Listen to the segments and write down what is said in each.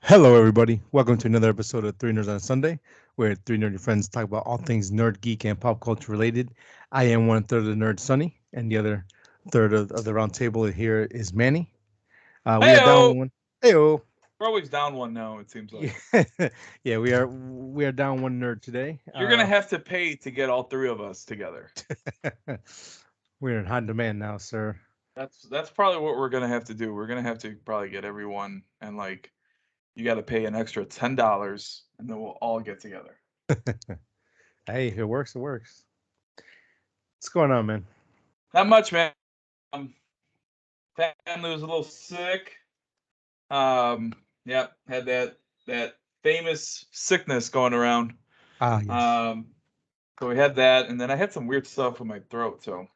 Hello, everybody. Welcome to another episode of Three Nerds on a Sunday, where three nerdy friends talk about all things nerd, geek, and pop culture related. I am one third of the nerd, Sunny, and the other third of the round table here is Manny. We are Heyo! down one. Heyo. We're always down one now, it seems Yeah, like. yeah, we are down one nerd today. You're gonna have to pay to get all three of us together. We're in hot demand now, sir. That's probably what we're gonna have to do. We're gonna have to probably get everyone and like you gotta pay an extra $10 and then we'll all get together. Hey, if it works, it works. What's going on, man? Not much, man. Um, Family was a little sick. Yep, had that famous sickness going around. Ah, yes. Um, so we had that, and then I had some weird stuff with my throat. So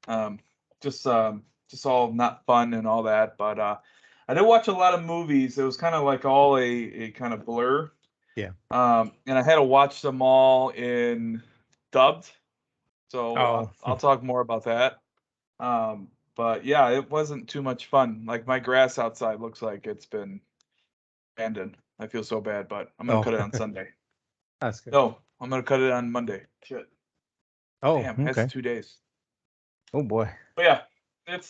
um, just all not fun and all that. But I did watch a lot of movies. It was kind of like all a kind of blur. Yeah. And I had to watch them all in dubbed. So Oh, I'll talk more about that. But yeah, it wasn't too much fun. Like my grass outside looks like it's been abandoned. I feel so bad, but I'm gonna oh, cut it on Sunday. that's good. No, I'm gonna cut it on Monday. Shit. Oh, Damn, that's okay. 2 days. Oh boy. But yeah, it's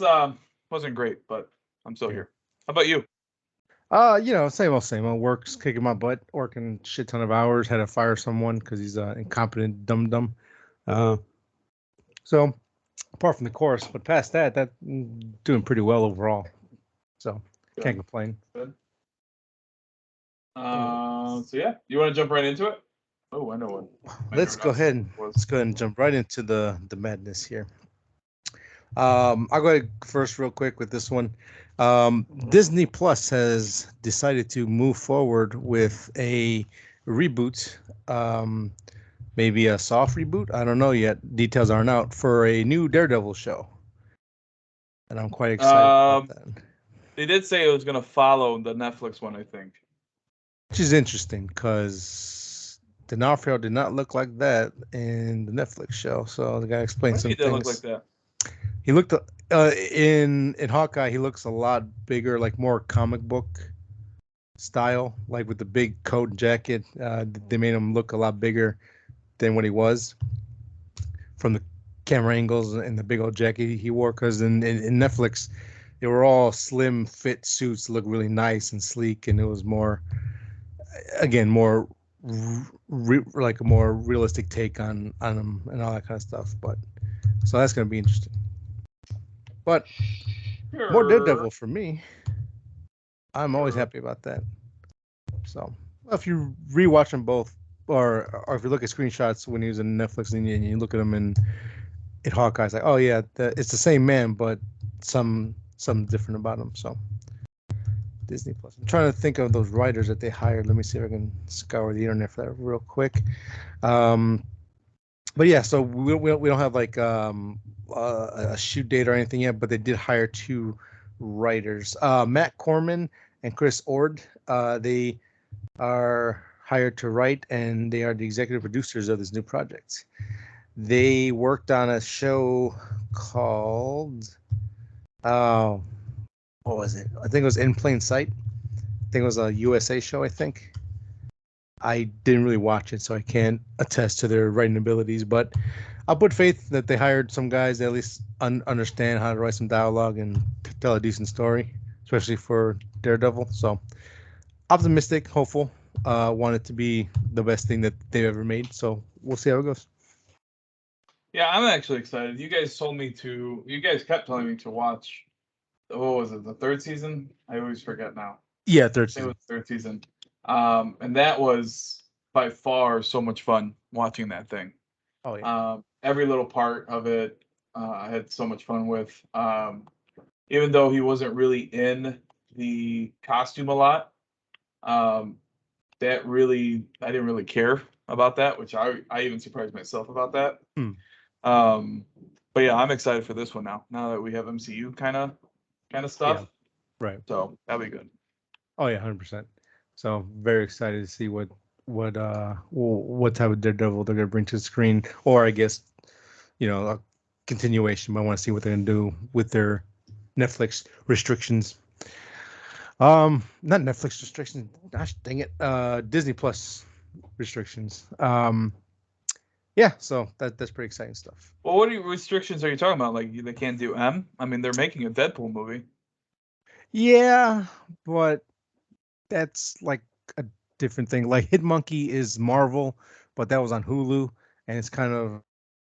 wasn't great, but I'm still Yeah. here. How about you? Same old, same old. Work's kicking my butt, working shit ton of hours. Had to fire someone because he's incompetent, dumb dumb. Uh, so apart from the course, but past that, doing pretty well overall. So can't Good. complain. Good. Oh, So yeah, you want to jump right into it? Oh, I know what my let's nerd go on ahead Sunday and was. let's go ahead and jump right into the madness here. I'll go ahead first, real quick, with this one. Disney Plus has decided to move forward with a reboot. Maybe a soft reboot. I don't know yet. Details aren't out for a new Daredevil show, and I'm quite excited about Um, that. they did say it was gonna follow the Netflix one, I think. Which is interesting because D'Onofrio did not look like that in the Netflix show. So the guy explained What do you some mean they look like things. that? He looked in Hawkeye. He looks a lot bigger, like more comic book style, like with the big coat and jacket. They made him look a lot bigger than what he was from the camera angles and the big old jacket he wore. Because in Netflix, they were all slim fit suits, look really nice and sleek, and it was more, again, more like a more realistic take on them and all that kind of stuff. But so that's gonna be interesting. But more Sure. Daredevil for me. I'm always Sure. happy about that. So if you rewatch them both, or if you look at screenshots when he was in Netflix and you look at him in Hawkeye, it's like, oh yeah, it's the same man, but some different about him. So Disney Plus. I'm trying to think of those writers that they hired. Let me see if I can scour the internet for that real quick. Um, but yeah, so we don't have like a shoot date or anything yet, but they did hire two writers, Matt Corman and Chris Ord. They are hired to write, and they are the executive producers of this new project. They worked on a show called, oh, what was it? I think it was In Plain Sight. I think it was a USA show, I think. I didn't really watch it, so I can't attest to their writing abilities, but I'll put faith that they hired some guys that at least understand how to write some dialogue and tell a decent story, especially for Daredevil. So optimistic, hopeful. Want it to be the best thing that they've ever made. So we'll see how it goes. Yeah, I'm actually excited. You guys kept telling me to watch, what was it, the third season? I always forget now. Yeah, third It was season. third season. And that was by far so much fun watching that thing. Oh yeah, Every little part of it, I had so much fun with. Even though he wasn't really in the costume a lot, um, that really, I didn't really care about that, which I even surprised myself about that. hmm. Um, but yeah, I'm excited for this one now. Now that we have MCU kind of Yeah, stuff, right. so that'll be good. Oh yeah, 100%. So very excited to see what type of Daredevil they're gonna bring to the screen, or I guess a continuation. But I want to see what they're gonna do with their Netflix restrictions. Not Netflix restrictions. Gosh dang it. Disney Plus restrictions. Yeah, so that's pretty exciting stuff. Well, what restrictions are you talking about? Like they can't do M? I mean, they're making a Deadpool movie. Yeah, but that's like a different thing. Like Hit Monkey is Marvel, but that was on Hulu, and it's kind of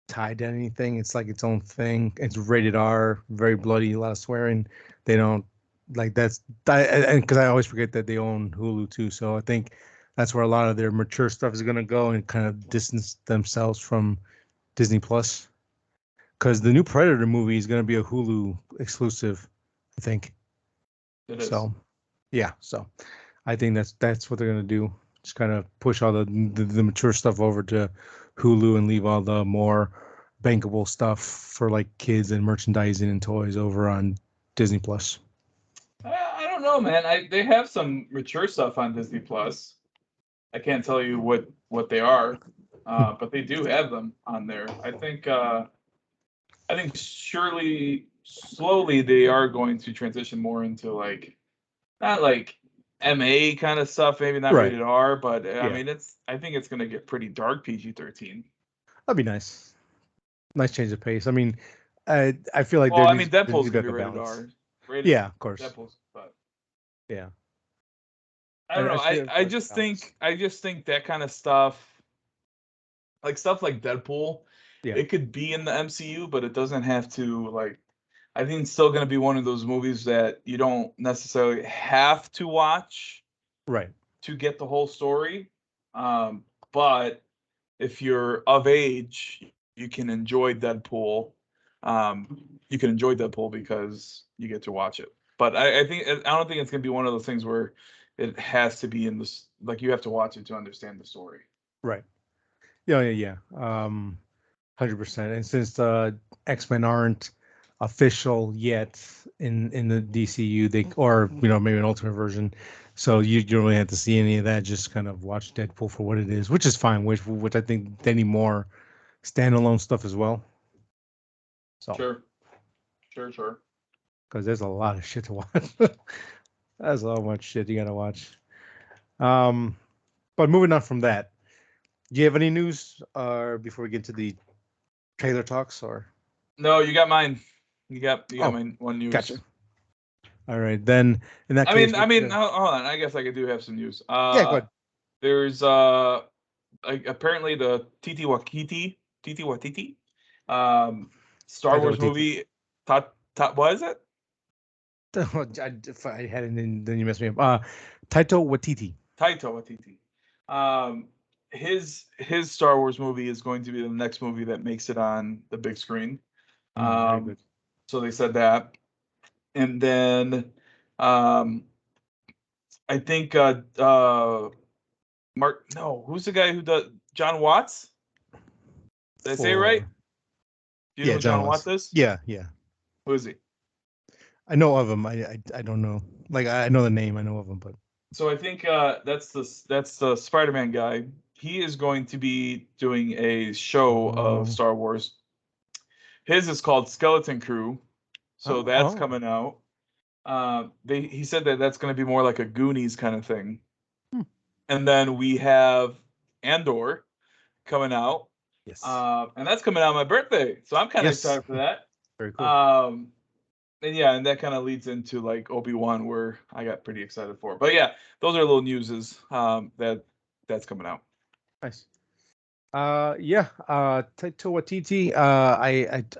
tied to anything. It's like its own thing. It's rated R, very bloody, a lot of swearing. They don't like that's and because I always forget that they own Hulu too. So I think that's where a lot of their mature stuff is gonna go and kind of distance themselves from Disney Plus. Because the new Predator movie is gonna be a Hulu exclusive, I think. It is. So yeah, so I think that's what they're gonna do. Just kind of push all the mature stuff over to Hulu and leave all the more bankable stuff for like kids and merchandising and toys over on Disney Plus. I don't know, man. They have some mature stuff on Disney Plus. I can't tell you what they are, but they do have them on there. I think surely slowly they are going to transition more into like not like MA kind of stuff, maybe not Right. rated R, but I Yeah. mean I think it's going to get pretty dark PG-13. That'd be nice. Nice change of pace. I mean, I feel like Well, I mean there needs Deadpool's to be going to like be a rated balance. R. Rated Yeah, of course. Deadpool's, but Yeah. I don't know. I feel like balance. I just think that kind of stuff, like stuff like Deadpool, Yeah. it could be in the MCU, but it doesn't have to like I think it's still going to be one of those movies that you don't necessarily have to watch Right. to get the whole story. But if you're of age, you can enjoy Deadpool. You can enjoy Deadpool because you get to watch it. But I don't think it's going to be one of those things where it has to be in this like you have to watch it to understand the story. Right. Yeah. Yeah. Yeah. 100%. And since the X-Men aren't official yet in the DCU, they or maybe an alternate version, so you don't really have to see any of that. Just kind of watch Deadpool for what it is, which is fine. Which I think they need more standalone stuff as well. So Sure, sure. because there's a lot of shit to watch. That's so much shit you gotta watch. Um, but moving on from that, do you have any news before we get to the trailer talks or? No, you got mine. You got Oh, my one news. gotcha. All right, then in that case, Hold on. I guess I could do have some news. yeah, go ahead. There's apparently the Titi Watiti, Star Taika Wars Waititi. movie. What is it? If I had it, then you messed me up. Taito Watiti. Taito Watiti. Um, his Star Wars movie is going to be the next movie that makes it on the big screen. Very Um, good. so they said that, and then um, I think Mark. No, who's the guy who does John Watts? Did I say it right? For Do you know yeah, who John John Watts. Watts is? Yeah, yeah. Who is he? I know of him. I don't know. Like I know the name. I know of him, but So I think that's the Spider-Man guy. He is going to be doing a show of oh, Star Wars. His is called Skeleton Crew, so that's oh. coming out. He said that that's going to be more like a Goonies kind of thing. Hmm. And then we have Andor coming out, Yes, and that's coming out on my birthday, so I'm kind of yes. excited for that. Very cool. Um, and yeah, and that kind of leads into like Obi-Wan, where I got pretty excited for. But yeah, those are little newses that's coming out. Nice. Yeah. Taika Waititi.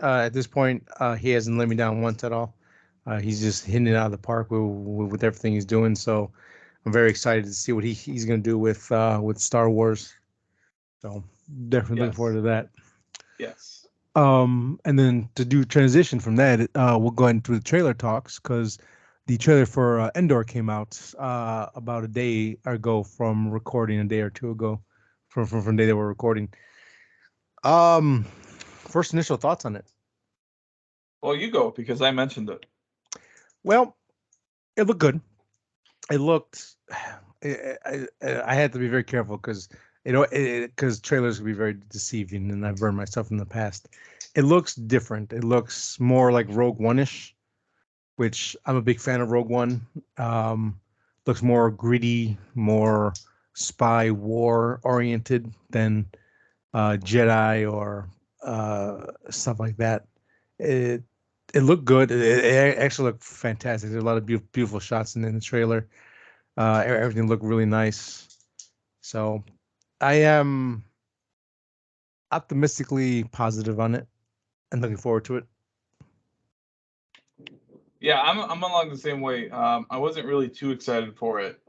At this point, he hasn't let me down once at all. He's just hitting it out of the park with everything he's doing. So I'm very excited to see what he's going to do with Star Wars. So definitely looking forward Yes, to that. yes, And then to do transition from that, we'll go into the trailer talks because the trailer for Endor came out about a day ago from recording, a day or two ago from the day they were recording. First initial thoughts on it. well, you go because I mentioned it. Well, it looked good. It looked. I had to be very careful because because trailers can be very deceiving, and I've burned myself in the past. It looks different. It looks more like Rogue One-ish, which I'm a big fan of Rogue One. Looks more gritty, more spy war oriented than Jedi or stuff like that. It it looked good. It actually looked fantastic. There's a lot of beautiful shots in the trailer. Everything looked really nice. So I am optimistically positive on it and looking forward to it. Yeah, I'm along the same way. I wasn't really too excited for it,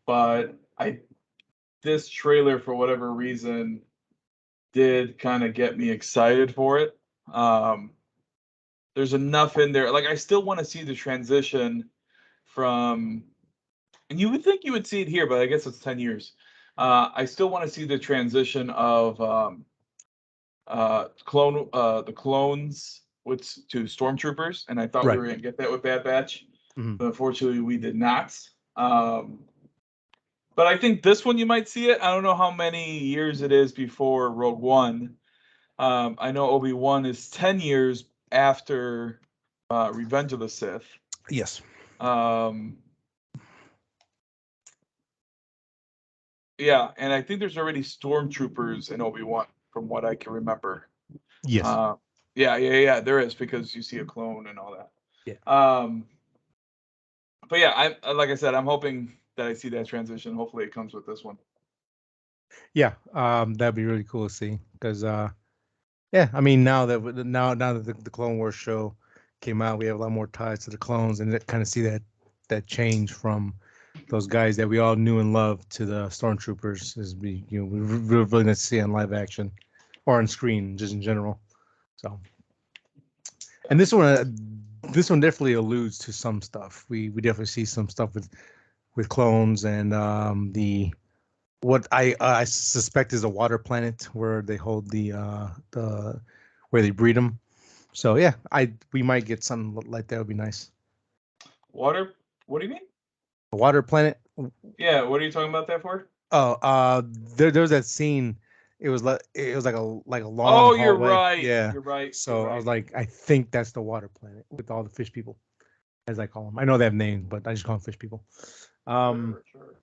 but I this trailer for whatever reason did kind of get me excited for it. Um, there's enough in there. Like I still want to see the transition from, and you would think you would see it here, but I guess it's 10 years. I still want to see the transition of the clones with to stormtroopers, and I thought we Right. were gonna get that with Bad Batch, Mhm. but unfortunately we did not. But I think this one you might see it. I don't know how many years it is before Rogue One. I know Obi-Wan is 10 years after Revenge of the Sith. Yes. Um, yeah, and I think there's already stormtroopers in Obi-Wan, from what I can remember. Yes. Uh, yeah, there is because you see a clone and all Yeah. that. But yeah, I like I said, I'm hoping that I see that transition. Hopefully, it comes with this one. Yeah. That'd be really cool to see because yeah, I mean now that the Clone Wars show came out, we have a lot more ties to the clones and kind of see that change from those guys that we all knew and loved to the stormtroopers is be we really nice to see on live action or on screen just in general. So and this one definitely alludes to some stuff. We definitely see some stuff with clones and the what I suspect is a water planet where they hold the where they breed them. So yeah, I we might get something like that. Would be nice. Water? What do you mean? A water planet. Yeah, what are you talking about that for? Oh, there was that scene. It was like a long Oh, you're hallway. right. Yeah. You're right. You're So I was right. like, I think that's the water planet with all the fish people, as I call them. I know they have names, but I just call them fish people. Um, Sure, sure.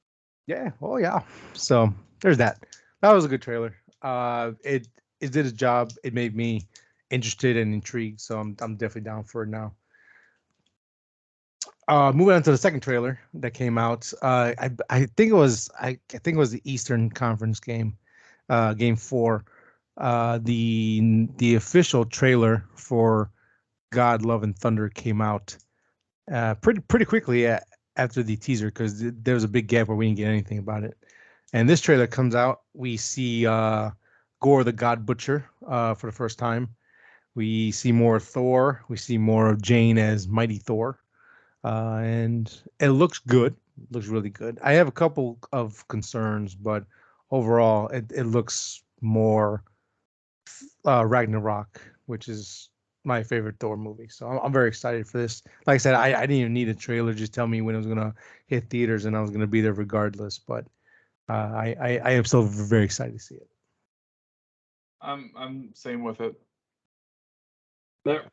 yeah. Oh yeah. So there's that. That was a good trailer. It did its job. It made me interested and intrigued. So I'm definitely down for it now. Moving on to the second trailer that came out. I think it was I think it was the Eastern Conference game, game four. The official trailer for God, Love, and Thunder came out pretty quickly after the teaser because there was a big gap where we didn't get anything about it. And this trailer comes out, we see Gore the God Butcher for the first time. We see more Thor. We see more of Jane as Mighty Thor, and it looks good. It looks really good. I have a couple of concerns, but overall, it looks more Ragnarok, which is my favorite Thor movie. So I'm very excited for this. Like I said, I didn't even need a trailer. Just tell me when it was gonna hit theaters, and I was gonna be there regardless. But I am still very excited to see it. I'm same with it.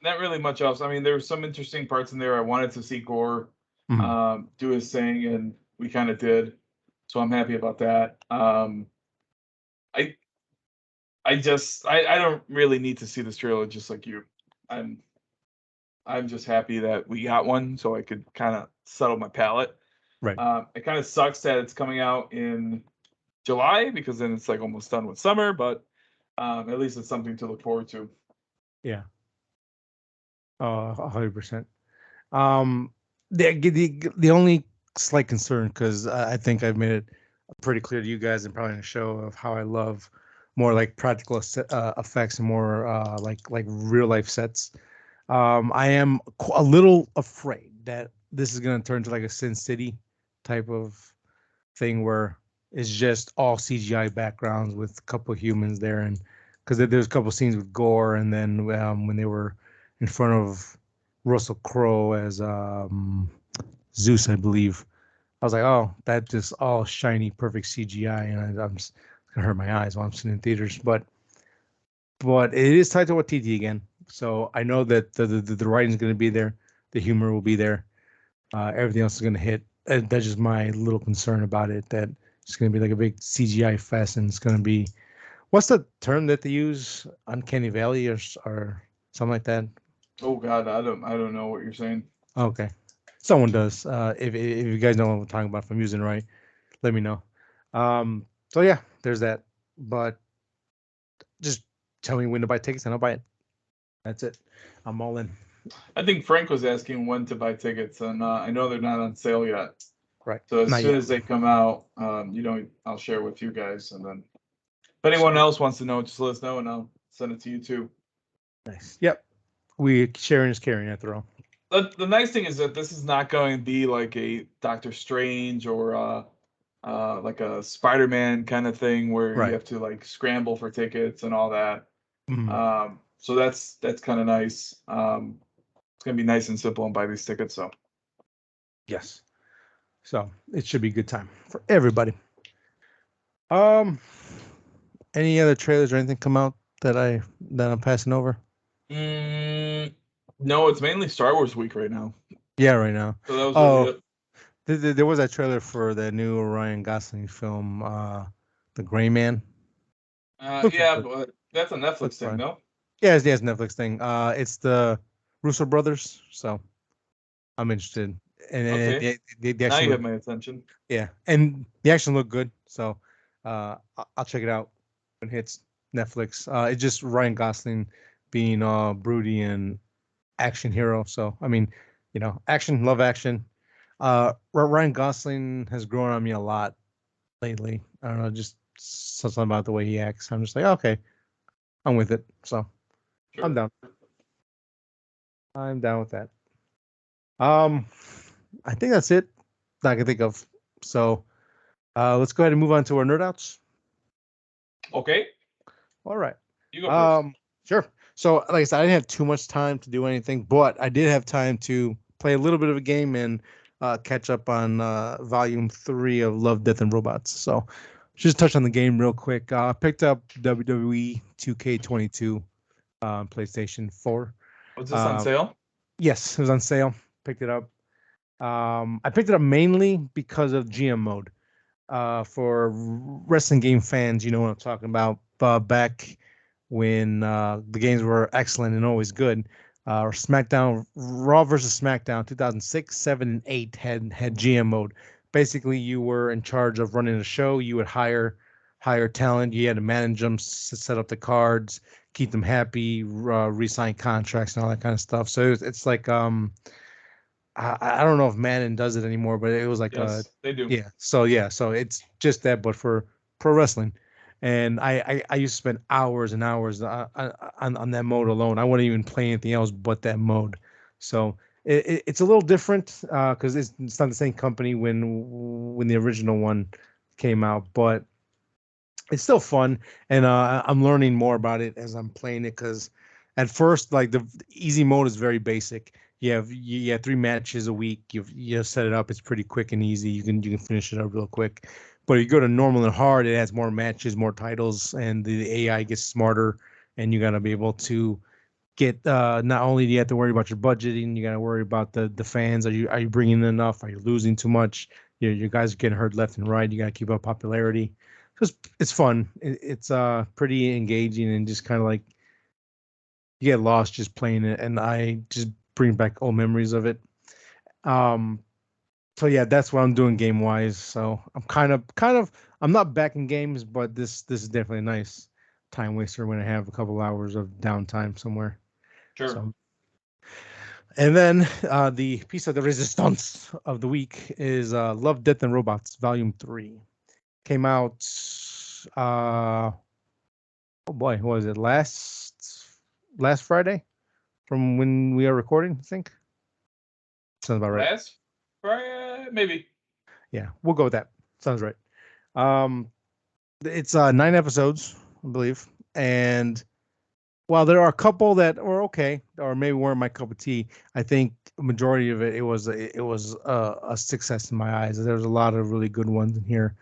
Not really much else. I mean, there were some interesting parts in there. I wanted to see Gore Mhm. do his thing, and we kind of did. So I'm happy about that. I I don't really need to see this trailer just like you. I'm I'm just happy that we got one so I could kind of settle my palate. Right. It kind of sucks that it's coming out in July because then it's like almost done with summer, but at least it's something to look forward to. Yeah. 100%. Um, the only slight concern, because I think I've made it pretty clear to you guys and probably in the show of how I love more like practical effects and more like real life sets. I am a little afraid that this is going to turn into like a Sin City type of thing where it's just all CGI backgrounds with a couple of humans there, and because there's a couple of scenes with Gore, and then when they were in front of Russell Crowe as Zeus, I believe. I was like, oh, that just all shiny, perfect CGI, and I'm just gonna hurt my eyes while I'm sitting in theaters. But it is tied to Watiti again, so I know that the writing's gonna be there. the humor will be there. Everything else is going to hit. That's just my little concern about it. That it's going to be like a big CGI fest, and it's going to be what's the term that they use? Uncanny Valley or something like that. Oh God, I don't know what you're saying. Okay, someone does. If you guys know what I'm talking about, if I'm using it right, let me know. So yeah, there's that. But just tell me when to buy tickets and I'll buy it. That's it. I'm all in. I think Frank was asking when to buy tickets, and I know they're not on sale yet. Right. So as Not soon yet. as they come out, I'll share with you guys, and then if anyone else wants to know, just let us know, and I'll send it to you too. Nice. Yep. We sharing is caring after all. The nice thing is that this is not going to be like a Doctor Strange or like a Spider-Man kind of thing where you Right. have to like scramble for tickets and all that. Mhm. So that's kind of nice. It's gonna be nice and simple and buy these tickets. So Yes. So it should be a good time for everybody. Um, any other trailers or anything come out that I'm passing over? mm, no, it's mainly Star Wars week right now. Yeah, right now. So that was really Oh, it. there was that trailer for the new Ryan Gosling film, The Gray Man. Looks Yeah, good. but that's a Netflix Looks thing, fine. no? Yeah, it's Netflix thing. It's the Russo brothers, so I'm interested. And Okay, the now action you have look, my attention. yeah, and the action looked good. So I'll check it out when it hits Netflix. It's just Ryan Gosling being broody and action hero. So I mean, action, love action. Ryan Gosling has grown on me a lot lately. I don't know, just something about the way he acts. I'm just like, okay, I'm with it. So I'm Sure. down. I'm down with that. Um, I think that's it that I can think of. So let's go ahead and move on to our nerd outs. Okay, All right. you go first. Um, sure. So, like I said, I didn't have too much time to do anything, but I did have time to play a little bit of a game and catch up on Volume 3 of Love, Death, and Robots. So, just touch on the game real quick. I picked up WWE 2K22 on PlayStation 4. Was this on Uh, sale? yes, it was on sale. Picked it up. I picked it up mainly because of GM mode. For wrestling game fans, you know what I'm talking about. Back when the games were excellent and always good. Or SmackDown, Raw versus SmackDown, 2006, 7, and 8 had GM mode. Basically, you were in charge of running a show. You would hire talent. You had to manage them, set up the cards, keep them happy, re-sign contracts, and all that kind of stuff. So it's like I don't know if Madden does it anymore, but it was like Yes, they do. so it's just that, but for pro wrestling. And I used to spend hours and hours on that mode alone. I wouldn't even play anything else but that mode. So it's a little different because it's not the same company when the original one came out, but it's still fun, and I'm learning more about it as I'm playing it. Because at first, like the easy mode is very basic. You have 3 matches a week. You set it up. It's pretty quick and easy. You can finish it up real quick. But if you go to normal and hard, it has more matches, more titles, and the AI gets smarter. And you got to be able to get not only do you have to worry about your budgeting, you got to worry about the fans. Are you bringing in enough? Are you losing too much? Your guys are getting hurt left and right. You got to keep up popularity. It's fun. It's pretty engaging and just kind of like you get lost just playing it, and I just bring back old memories of it. Um, so yeah, that's what I'm doing game wise. So I'm kind of I'm not back in games, but this is definitely a nice time waster when I have a couple hours of downtime somewhere. Sure. So and then the piece of the resistance of the week is Love, Death, and Robots Volume 3. Came out oh boy, what was it last Friday from when we are recording, I think. Sounds about right. Last Friday, maybe. Yeah, we'll go with that. Sounds right. Um, it's 9 episodes, I believe, and while there are a couple that were okay or maybe weren't my cup of tea, I think a majority of it was a success in my eyes. There's a lot of really good ones in here.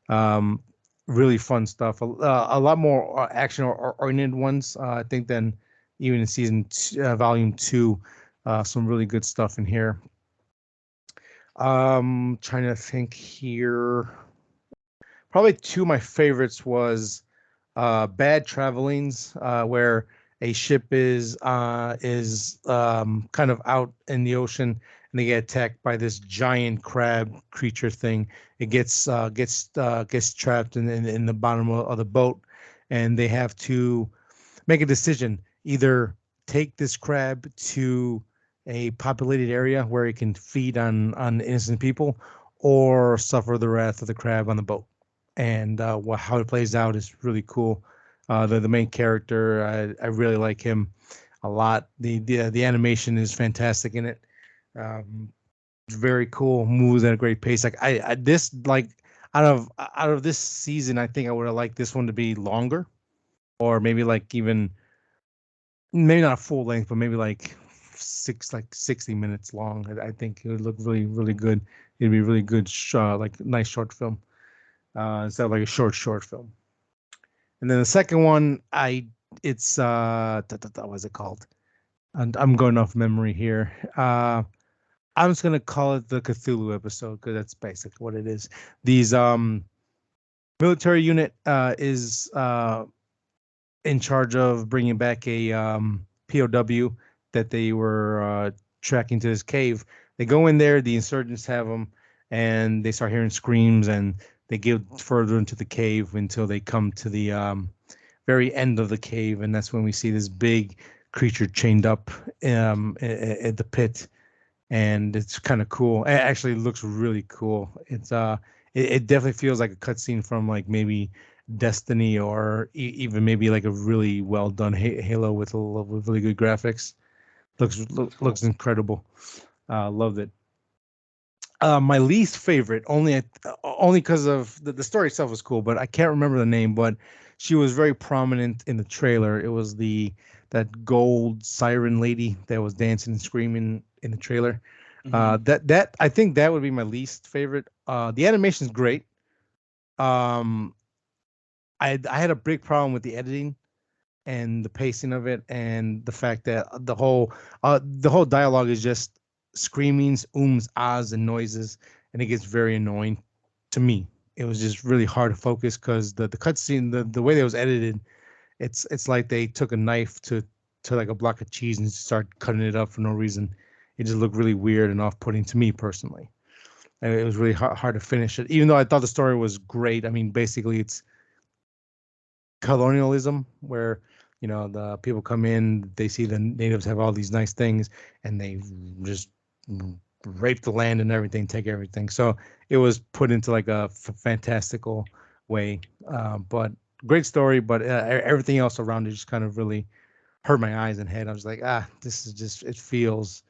Um, really fun stuff. A lot more action or oriented ones, I think, than even in volume 2. Some really good stuff in here. Trying to think here. Probably two of my favorites was Bad Travelings, where a ship is kind of out in the ocean and they get attacked by this giant crab creature thing. It gets trapped in the bottom of the boat, and they have to make a decision: either take this crab to a populated area where it can feed on innocent people, or suffer the wrath of the crab on the boat. And how it plays out is really cool. The main character, I really like him a lot. The animation is fantastic in it. Um, very cool, moves at a great pace. Like I this like out of this season, I think I would have liked this one to be longer, or maybe like even maybe not a full length, but maybe like 60 minutes long. I think it would look really good. It'd be really good, like nice short film, instead of like a short film. And then the second one, it's what is it called? And I'm going off memory here. I'm just gonna call it the Cthulhu episode because that's basically what it is. These military unit is in charge of bringing back a POW that they were tracking to this cave. They go in there, the insurgents have them, and they start hearing screams, and they get further into the cave until they come to the very end of the cave, and that's when we see this big creature chained up at the pit, and it's kind of cool. It actually looks really cool. It definitely feels like a cutscene from like maybe Destiny, or even maybe like a really well done Halo with really good graphics. Looks incredible. Loved it. My least favorite, only because of the story itself was cool, but I can't remember the name. But she was very prominent in the trailer. It was the that gold siren lady that was dancing and screaming in the trailer. That I think that would be my least favorite. The animation's great. Um, I had a big problem with the editing and the pacing of it, and the fact that the whole dialogue is just screamings, ahs, and noises, and it gets very annoying to me. It was just really hard to focus because the cutscene, the way that it was edited, it's like they took a knife to like a block of cheese and start cutting it up for no reason. It just looked really weird and off-putting to me personally. And it was really hard to finish it, even though I thought the story was great. I mean, basically, it's colonialism where the people come in, they see the natives have all these nice things, and they just rape the land and everything, take everything. So it was put into like a fantastical way, but great story. But everything else around it just kind of really hurt my eyes and head. I was like, this is just, it feels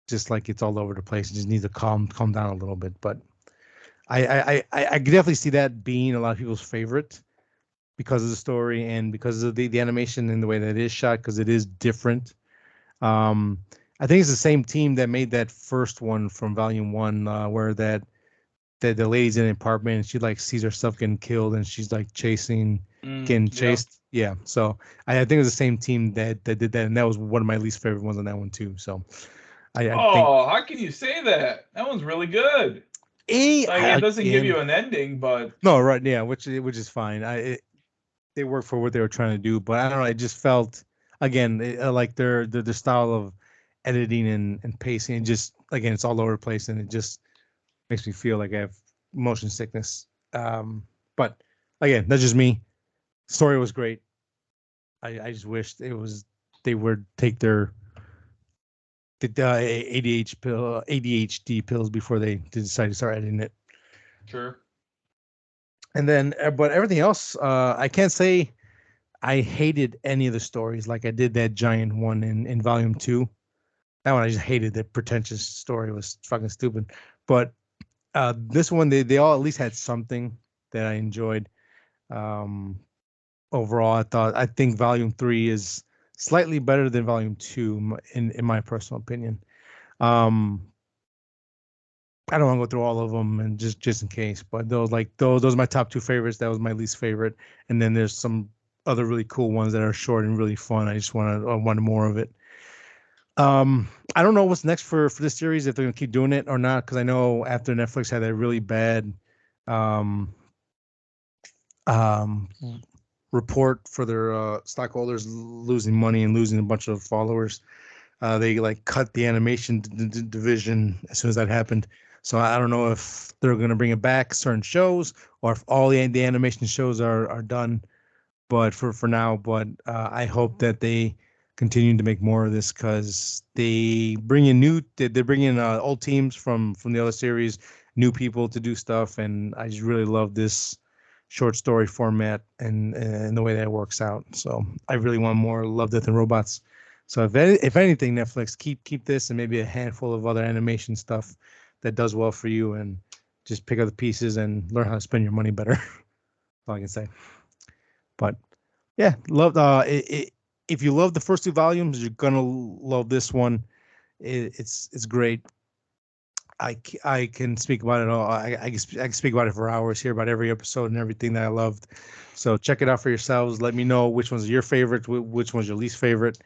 just like it's all over the place. It just needs to calm down a little bit. But I could definitely see that being a lot of people's favorite because of the story and because of the animation and the way that it is shot, because it is different. Um, I think it's the same team that made that first one from Volume One, where the lady's in an apartment and she like sees herself getting killed and she's like getting chased. Yeah. So I think it was the same team that did that, and that was one of my least favorite ones on that one too. So I think. Oh, how can you say that? That one's really good. Like it doesn't give you an ending, but no, right, yeah, which is fine. They worked for what they were trying to do, but I don't know. I just felt again like their style of editing and pacing. And just again, it's all over the place, and it just makes me feel like I have motion sickness. But again, that's just me. Story was great. I just wished they would take their ADHD pills before they decide to start editing it. sure. And then, but everything else, I can't say I hated any of the stories like I did that giant one in Volume Two. That one I just hated. The pretentious story was fucking stupid. But this one, they all at least had something that I enjoyed. Um, Overall, I think Volume Three is slightly better than Volume Two in my personal opinion. Um, I don't want to go through all of them and just in case, but those are my top two favorites. That was my least favorite, and then there's some other really cool ones that are short and really fun. I wanted more of it. Um, I don't know what's next for this series, if they're gonna keep doing it or not, because I know after Netflix had that really bad um um report for their stockholders losing money and losing a bunch of followers. They like cut the animation division as soon as that happened. So I don't know if they're gonna bring it back certain shows or if all the animation shows are done. But for now, but I hope that they continue to make more of this because they bring in old teams from the other series, new people to do stuff, and I just really love this short story format and the way that it works out. So I really want more Love, Death, and Robots. So if anything, Netflix keep this and maybe a handful of other animation stuff that does well for you, and just pick up the pieces and learn how to spend your money better. That's all I can say. But yeah, love if you love the first two volumes, you're gonna love this one. It's great. I can speak about it all. I can speak about it for hours here about every episode and everything that I loved. So check it out for yourselves. Let me know which one's your favorite, which one's your least favorite,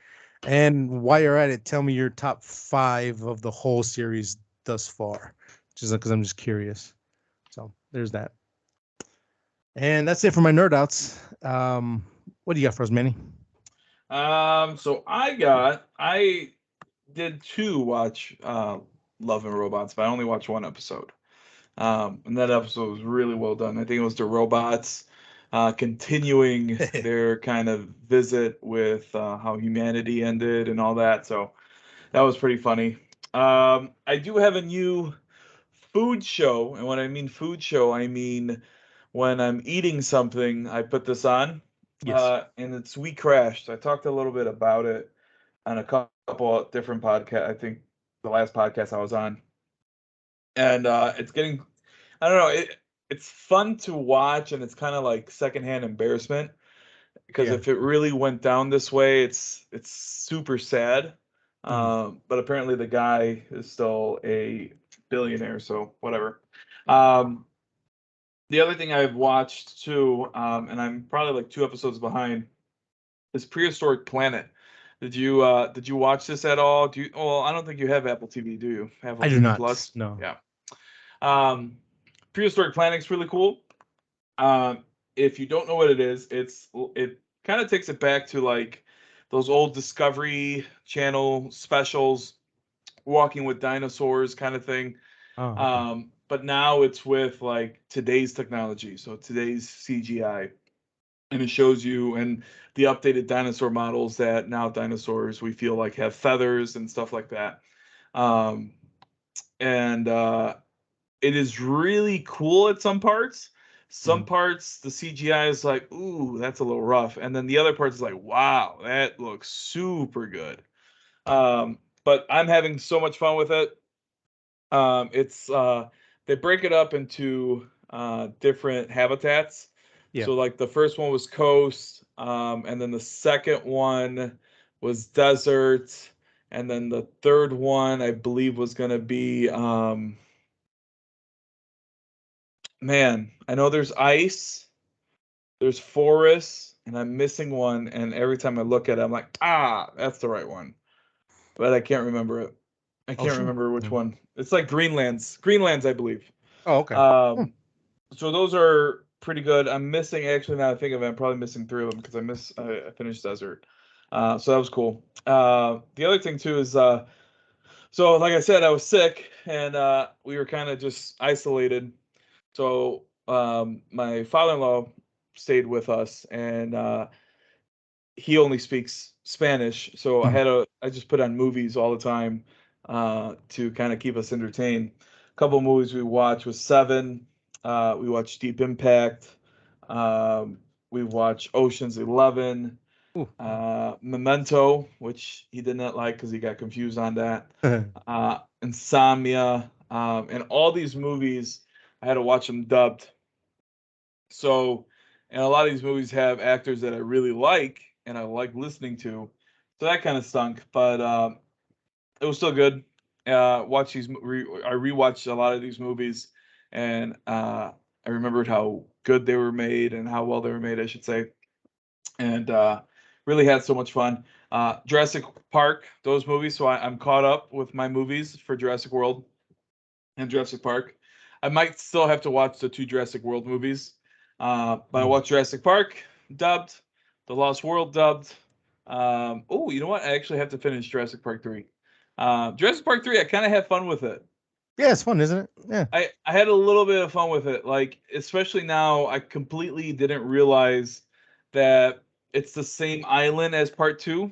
and while you're at it, tell me your top five of the whole series thus far. Just because I'm just curious. So there's that, and that's it for my nerd outs. What do you got for us, Manny? So I did two watch Love and Robots, but I only watched one episode. And that episode was really well done. I think it was the robots continuing their kind of visit with how humanity ended and all that. So that was pretty funny. I do have a new food show, and when I mean food show, I mean when I'm eating something, I put this on, Yes. and it's We Crashed. I talked a little bit about it on a couple of different podcasts. I think the last podcast I was on, and it's getting, I don't know, it's fun to watch, and it's kind of like secondhand embarrassment because Yeah. if it really went down this way, it's super sad. Mm. But apparently the guy is still a billionaire, so whatever. Um, the other thing I've watched too, and I'm probably like two episodes behind, is Prehistoric Planet. Did you watch this at all? Do you? Well, I don't think you have Apple TV, do you? Apple I do TV not. Plus. No. Yeah. Um, Prehistoric Planet's really cool. If you don't know what it is, it kind of takes it back to like those old Discovery Channel specials, walking with dinosaurs kind of thing. Oh, okay. But now it's with like today's technology, so today's CGI, and it shows you and the updated dinosaur models that now dinosaurs we feel like have feathers and stuff like that. Um, and It is really cool at some parts. Some Mhm. parts the CGI is like, ooh, that's a little rough, and then the other parts is like, wow, that looks super good. But I'm having so much fun with it. It's They break it up into different habitats. Yeah. So like the first one was coast, and then the second one was desert, and then the third one I believe was gonna be man, I know there's ice, there's forest, and I'm missing one. And every time I look at it, I'm like, ah, that's the right one, but I can't remember it. I Oh, can't sure. remember which Mm. one. It's like Greenlands, Greenlands, I believe. Oh, okay. Hmm. Um, so those are pretty good. I'm missing actually now I think of it, I'm probably missing three of them because I finished Desert. So that was cool. The other thing too is so like I said, I was sick and we were kind of just isolated. So my father-in-law stayed with us, and he only speaks Spanish. So Mhm. I just put on movies all the time to kind of keep us entertained. A couple movies we watched was Seven. We watched Deep Impact. We watched Ocean's 11. Ooh. Memento, which he did not like because he got confused on that. Insomnia, and all these movies, I had to watch them dubbed. So, and a lot of these movies have actors that I really like and I like listening to. So that kind of stunk, but it was still good. I rewatched a lot of these movies, and I remembered how good they were made and how well they were made, I should say, and really had so much fun. Jurassic Park, those movies. So I'm caught up with my movies for Jurassic World and Jurassic Park. I might still have to watch the 2 Jurassic World movies. But I watched Jurassic Park dubbed, The Lost World dubbed. Oh, you know what? I actually have to finish Jurassic Park 3. Jurassic Park 3, I kind of had fun with it. Yeah, it's fun, isn't it? Yeah. I had a little bit of fun with it. Like, especially now, I completely didn't realize that it's the same island as part 2,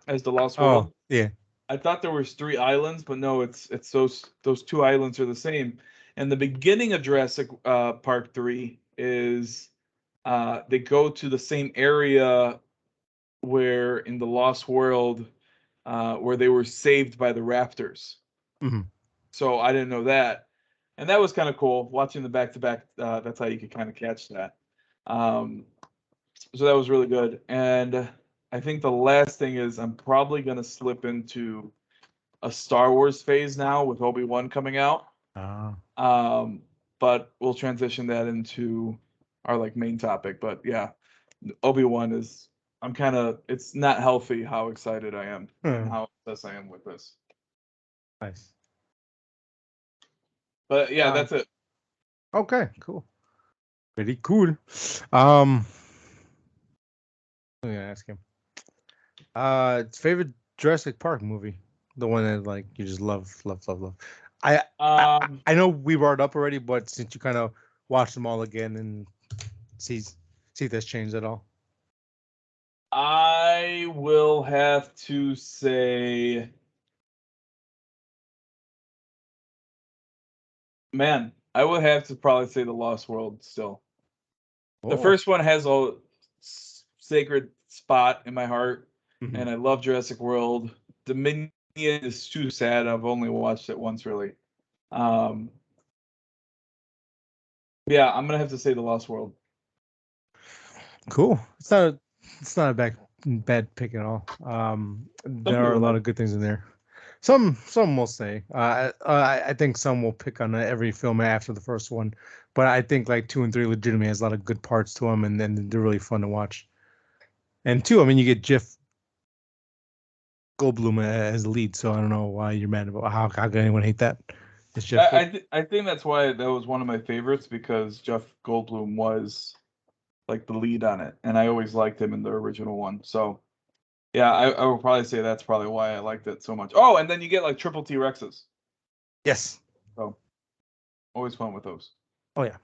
as The Lost Oh, World. yeah. I thought there was 3 islands, but no, it's those 2 islands are the same. And the beginning of Jurassic Park 3 is they go to the same area where in the Lost World where they were saved by the raptors. Hmm. So I didn't know that, and that was kind of cool watching the back to back. That's how you could kind of catch that. Um, so that was really good. And I think the last thing is I'm probably gonna slip into a Star Wars phase now with Obi-Wan coming out. Uh, Um, but we'll transition that into our like main topic. But yeah, Obi-Wan is I'm kind of it's not healthy how excited I am and how obsessed I am with this. nice. But yeah, that's it. Okay, cool. Pretty cool. Um, I'm gonna ask him. Favorite Jurassic Park movie, the one that like you just love, love, love, love. I I, Um, I know we brought it up already, but since you kind of watched them all again and see if that's changed at all. I will have to say, man, I would have to probably say The Lost World still. The Oh. first one has a sacred spot in my heart, Mhm. and I love Jurassic World. Dominion is too sad. I've only watched it once, really. Um, yeah, I'm gonna have to say The Lost World. Cool. It's not a bad pick at all. Some There are a people lot might. of good things in there. Some will say. I think some will pick on every film after the first one, but I think like 2 and 3 legitimately has a lot of good parts to them, and then they're really fun to watch. And 2, I mean, you get Jeff Goldblum as the lead, so I don't know why you're mad about how can anyone hate that? It's Jeff Gold. I think that's why that was one of my favorites because Jeff Goldblum was like the lead on it, and I always liked him in the original one. So yeah, I would probably say that's probably why I liked it so much. Oh, and then you get like triple T Rexes. Yes. So always fun with those. Oh yeah.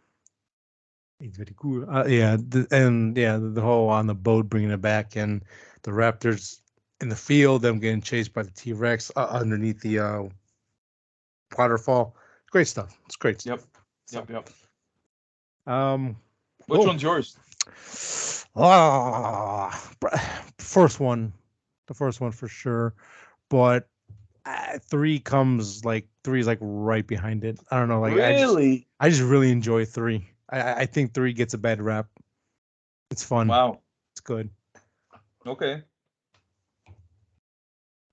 It's very cool. Yeah, the whole on the boat bringing it back and the Raptors in the field, them getting chased by the T Rex underneath the waterfall. Great stuff. It's great Yep. stuff. So, Yep. um, Which cool. one's yours? Ah, first one, the first one for sure. But 3 is like right behind it. I don't know. Like Really? I just really enjoy 3. I think 3 gets a bad rap. It's fun. Wow. It's good. Okay.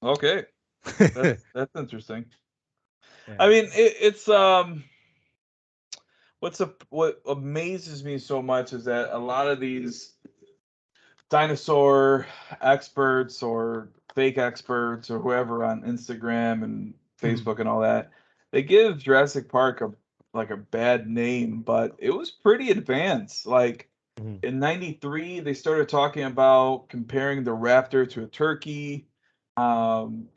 Okay. That's interesting. I Yeah. mean, it's what amazes me so much is that a lot of these dinosaur experts or fake experts or whoever on Instagram and Mhm. Facebook and all that, they give Jurassic Park a bad name, but it was pretty advanced. Like Mhm. in '93, they started talking about comparing the raptor to a turkey, and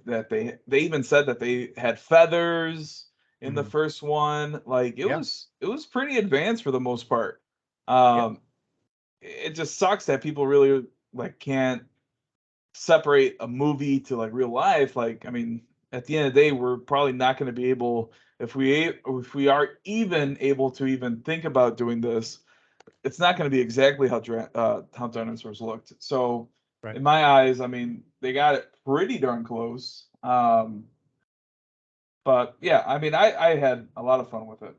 that they even said that they had feathers in the Mhm. first one. Like Yeah. it was pretty advanced for the most part. Yeah. Um, it just sucks that people really like can't separate a movie to like real life. Like, I mean, at the end of the day, we're probably not going to be able if we are even able to even think about doing this. It's not going to be exactly how dinosaurs looked. So, Right. in my eyes, I mean, they got it pretty darn close. But yeah, I mean, I had a lot of fun with it.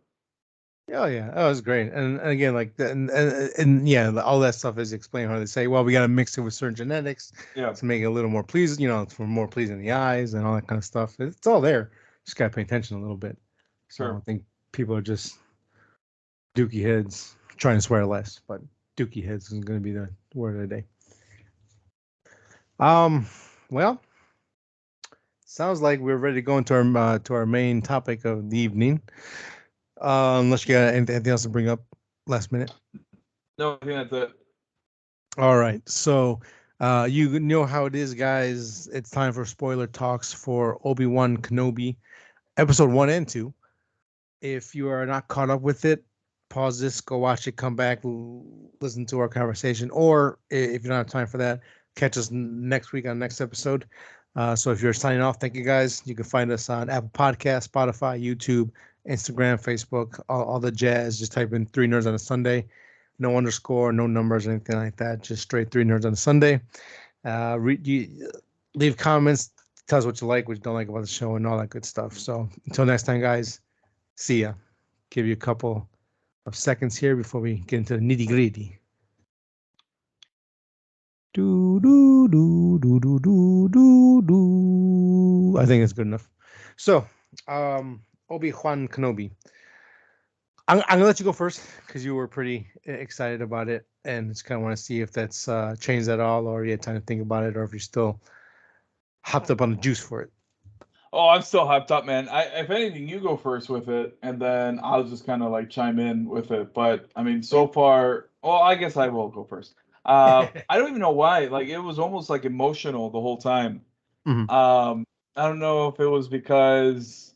Oh yeah, that was great. And again, like and yeah, all that stuff is explained how they say, well, we got to mix it with certain genetics Yeah, to make it a little more pleasing, for more pleasing in the eyes and all that kind of stuff. It's all there. Just gotta pay attention a little bit. So I sure. think people are just dookie heads trying to swear less, but dookie heads is going to be the word of the day. Um, well, sounds like we're ready to go into our main topic of the evening. Unless you got anything else to bring up last minute. No, I think that's it. All right. So, you know how it is, guys. It's time for spoiler talks for Obi-Wan Kenobi, episode 1 and 2. If you are not caught up with it, pause this, go watch it, come back, listen to our conversation, or if you don't have time for that, catch us next week on the next episode. So if you're signing off, thank you guys. You can find us on Apple Podcast, Spotify, YouTube, Instagram, Facebook, all the jazz. Just type in Three Nerds on a Sunday. No underscore, no numbers, anything like that. Just straight Three Nerds on a Sunday. Leave comments, tell us what you like, what you don't like about the show, and all that good stuff. So until next time, guys, see ya. Give you a couple of seconds here before we get into the nitty gritty. Do do do do do do do do. I think it's good enough. So, Obi-Wan Kenobi. I'm gonna let you go first because you were pretty excited about it, and just kind of want to see if that's changed at all, or you had time to think about it, or if you're still hopped up on the juice for it. Oh, I'm still hyped up, man. If anything, you go first with it, and then I'll just kind of like chime in with it. But I mean, so far, well, I guess I will go first. I don't even know why. Like, it was almost like emotional the whole time. Mhm. I don't know if it was because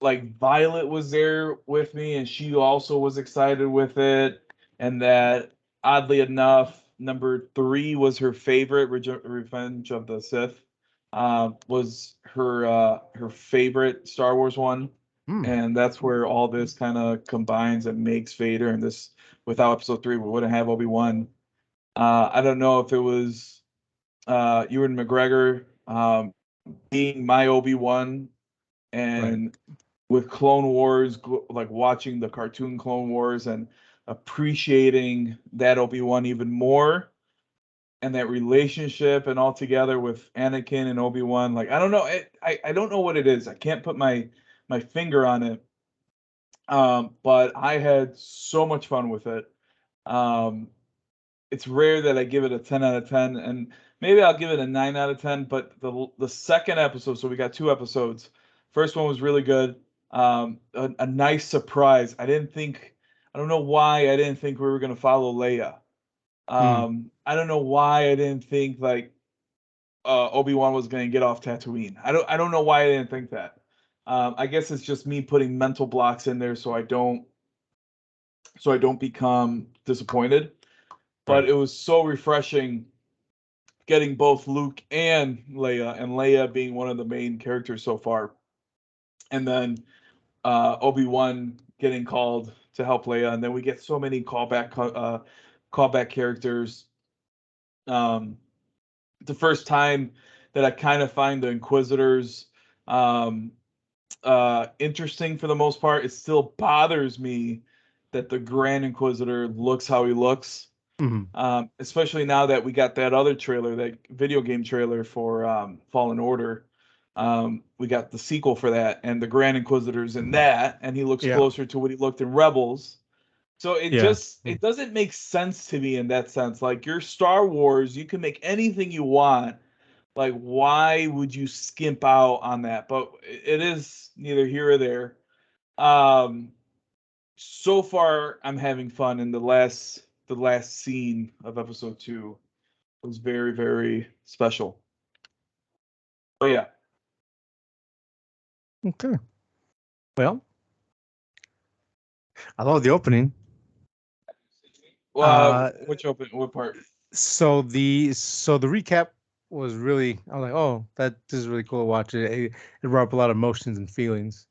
like Violet was there with me and she also was excited with it, and that oddly enough, number three was her favorite. Revenge of the Sith was her favorite Star Wars one, Mm. and that's where all this kind of combines and makes Vader. And this, without Episode 3, we wouldn't have Obi-Wan. I don't know if it was Ewan McGregor being my Obi-Wan, Right. and with Clone Wars, like watching the cartoon Clone Wars and appreciating that Obi-Wan even more, and that relationship and all together with Anakin and Obi-Wan. Like, I don't know, I don't know what it is. I can't put my finger on it. But I had so much fun with it. Um, it's rare that I give it a 10 out of 10, and maybe I'll give it a 9 out of 10. But the second episode, so we got two episodes. First one was really good. A nice surprise. I don't know why I didn't think we were gonna follow Leia. Mm. I don't know why I didn't think like Obi-Wan was gonna get off Tatooine. I don't know why I didn't think that. I guess it's just me putting mental blocks in there so I don't become disappointed. Right. But it was so refreshing getting both Luke and Leia being one of the main characters so far, and then Obi-Wan getting called to help Leia, and then we get so many callback characters. Um, the first time that I kind of find the Inquisitors um, interesting for the most part. It still bothers me that the Grand Inquisitor looks how he looks. Mhm. Especially now that we got that other trailer, that video game trailer for Fallen Order. We got the sequel for that, and the Grand Inquisitor's in that, and he looks Yeah. closer to what he looked in Rebels. So Yeah. it doesn't make sense to me in that sense. Like, your Star Wars, you can make anything you want. Like, why would you skimp out on that? But it is neither here or there. Um, so far I'm having fun, and the last scene of episode 2 was very, very special. Oh yeah. Okay. Well, I love the opening. Uh, What part? so the recap was really. I was like, oh, this is really cool to watch. It brought up a lot of emotions and feelings,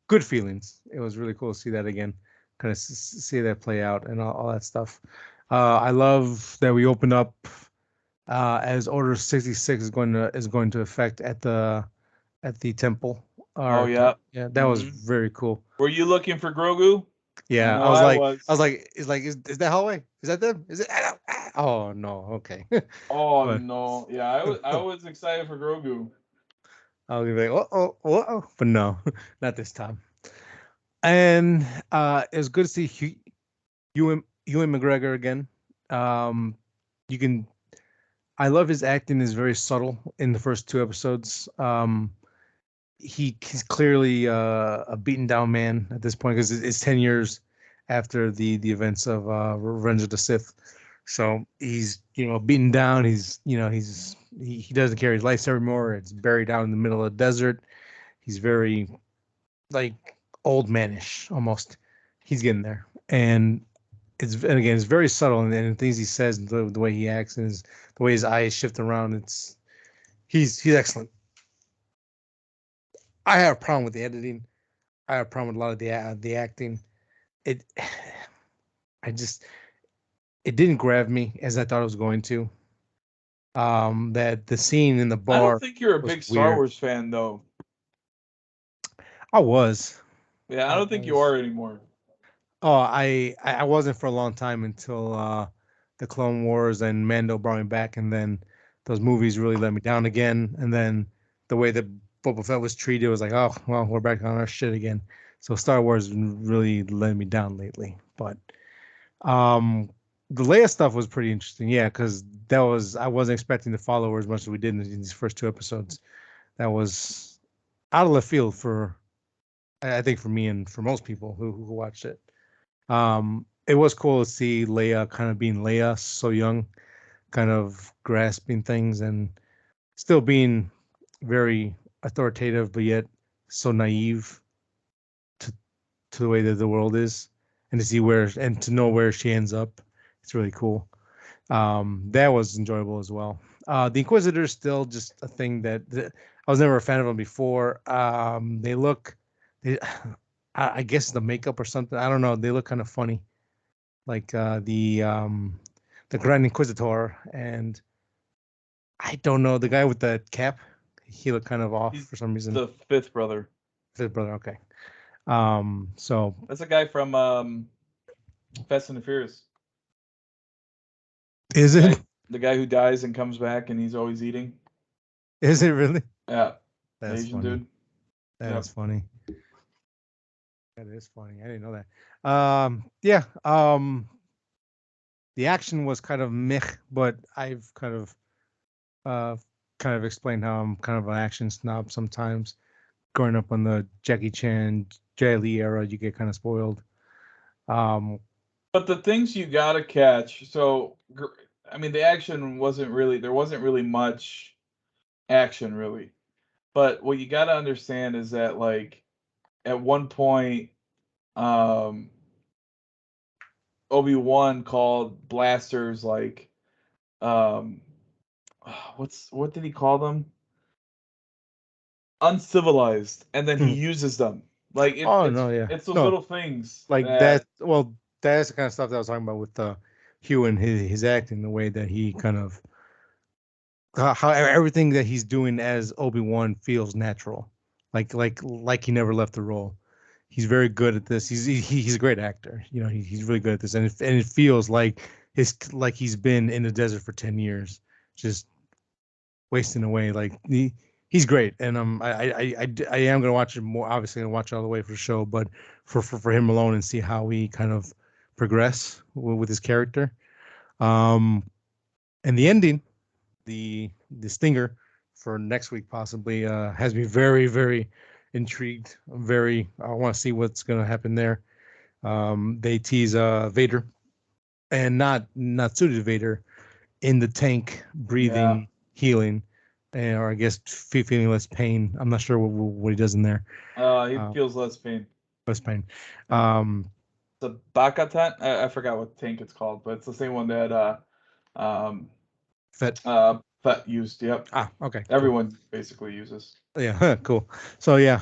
good feelings. It was really cool to see that again, kind of see that play out and all that stuff. I love that we opened up as Order 66 is going to affect at the temple. Oh Or yeah. yeah, that was Hmm. very cool. Were you looking for Grogu? I Yeah, I know was I like, I was. was like, is that hallway? Is that them? Is it? Oh no, okay. Oh But no. Yeah, I was excited for Grogu. I'll be like, oh, but no, not this time. And it was good to see Ewan McGregor again. Um, you can. I love his acting is very subtle in the first two episodes. He's clearly a beaten down man at this point because it's 10 years after the events of Revenge of the Sith. So he's beaten down. He doesn't carry his lights anymore. It's buried out in the middle of the desert. He's very like old manish almost. He's getting there, and again it's very subtle and the things he says, and the way he acts, and the way his eyes shift around. He's excellent. I have a problem with the editing. I have a problem with a lot of the acting. It I just it didn't grab me as I thought it was going to. That the scene in the I don't bar think you're a was big Star weird. Wars fan, though. I was. Yeah, I I don't think you was. are anymore. Oh, I wasn't for a long time until the Clone Wars and Mando brought me back, and then those movies really let me down again. And then the way that Boba Fett was treated was like, oh well, we're back on our shit again. So Star Wars really let me down lately. But um, the Leia stuff was pretty interesting, yeah, because I wasn't expecting to follow her as much as we did in these first two episodes. That was out of left field for I think for me and for most people who watched it. It was cool to see Leia kind of being Leia, so young, kind of grasping things and still being very authoritative, but yet so naive to to the way that the world is, and to see where and to know where she ends up. It's really cool. That was enjoyable as well. The Inquisitor is still just a thing that I was never a fan of them before. They, I guess the makeup or something. I don't know. They look kind of funny, like the Grand Inquisitor, and I don't know the guy with the cap. He looked kind of off He's for some reason. the fifth brother. His brother, okay. So That's a guy from Fast and the Furious. is The it? guy, the guy who dies and comes back and he's always eating. Is it really? Yeah, the That's Asian funny. dude. That Yep. is funny. That is funny. I didn't know that. Yeah. The action was kind of meh, but I've uh kind of explained how I'm kind of an action snob sometimes. Growing up on the Jackie Chan, Jet Li era, you get kind of spoiled. Um, But the things you gotta catch. So, I mean, the action wasn't really. There wasn't really much action, really. But what you gotta understand is that, like, at one point, um, Obi-Wan called blasters like, um, what did he call them? Uncivilized, and then he uses them. Like oh no, yeah, it's those no, little things like that. that Well, that's the kind of stuff that I was talking about with Hugh and his acting, the way that he kind of how everything that he's doing as Obi-Wan feels natural, like he never left the role. He's very good at this. He's a great actor. He's really good at this, and it feels like he's been in the desert for 10 years, just wasting away. Like he's great, and I am gonna watch it more. Obviously, gonna watch it all the way for the show, but for him alone and see how he kind of progress with his character. Um, and the ending, the stinger for next week possibly has me very intrigued. I want to see what's going to happen there. They tease Vader, and not suited Vader in the tank, yeah, breathing, healing, or I guess feeling less pain. I'm not sure what he does in there. he Uh, feels less pain. Less pain. Yeah. Um, The Baka tank. I forgot what tank it's called, but it's the same one that um Fet. Fett used. Yep, Okay, cool. everyone basically uses. Yeah, cool. So yeah,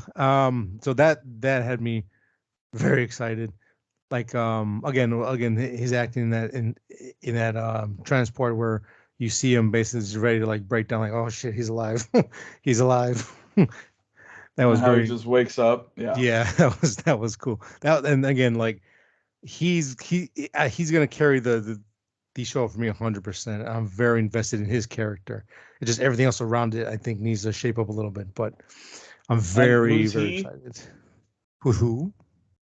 so that had me very excited. Like again his acting in that transport where you see him basically just ready to like break down, like, oh shit, he's alive. He's alive. That And was how he very, just wakes up. Yeah. yeah. That was cool. That, and again, like he's gonna carry the show for me 100%. I'm very invested in his character. It's just everything else around it I think needs to shape up a little bit, but I'm And very excited. Who?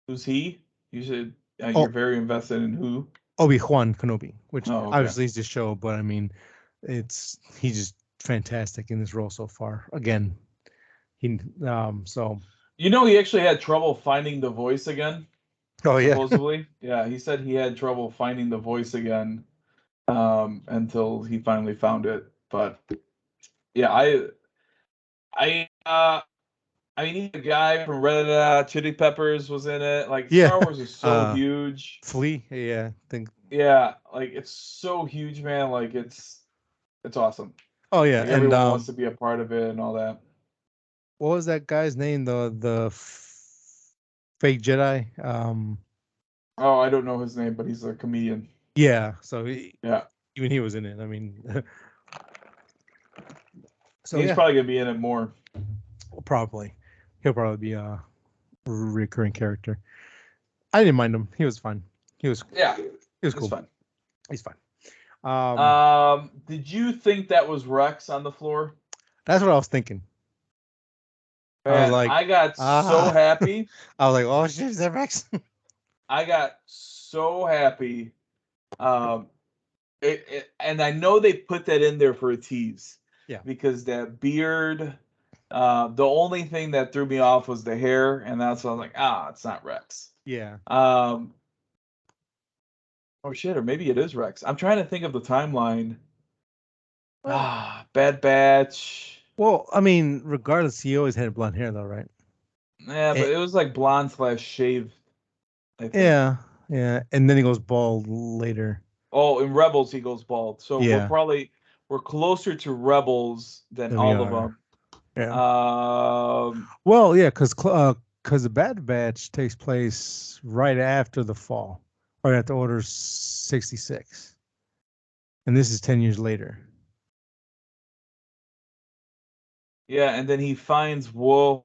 Who's he? You said you're Oh, very invested in who? Obi-Wan Kenobi, which Oh, okay. obviously is the show, but I mean, he's just fantastic in this role so far. Again, so You know, he actually had trouble finding the voice again. oh yeah. Supposedly, yeah, he said he had trouble finding the voice again until he finally found it. But yeah, I I mean, the guy from Red Hot Chili Peppers was in it. Like Yeah. Star Wars is so huge. Flea, yeah, I think. Yeah, like it's so huge, man. Like it's awesome. Oh yeah, Like and everyone wants to be a part of it and all that. what was that guy's name? Fake Jedi. Oh, I don't know his name, but he's a comedian. Yeah. So Yeah, even he was in it. I mean, so he's yeah, probably gonna be in it more. probably he'll probably be a recurring character. I didn't mind him. He was fine. He was Yeah, cool. it's fun. He's fine. Did you think that was Rex on the floor? That's what I was thinking. I was Man, like, I got so happy. I was like, oh shit, is that Rex? I got so happy. Um, and I know they put that in there for a tease. Yeah. Because that beard, the only thing that threw me off was the hair, and that's why I was like, it's not Rex. Yeah. Oh shit, or maybe it is Rex. I'm trying to think of the timeline. Bad Batch. Well, I mean, regardless, he always had blonde hair, though, right? Yeah, but it was like blonde / shave. I think. Yeah, yeah, and then he goes bald later. Oh, in Rebels he goes bald. So Yeah. we're closer to Rebels than Than we all of are. them. Yeah. Well, yeah, because the Bad Batch takes place right after the fall, right after Order 66, and this is 10 years later. Yeah, and then he finds Wolf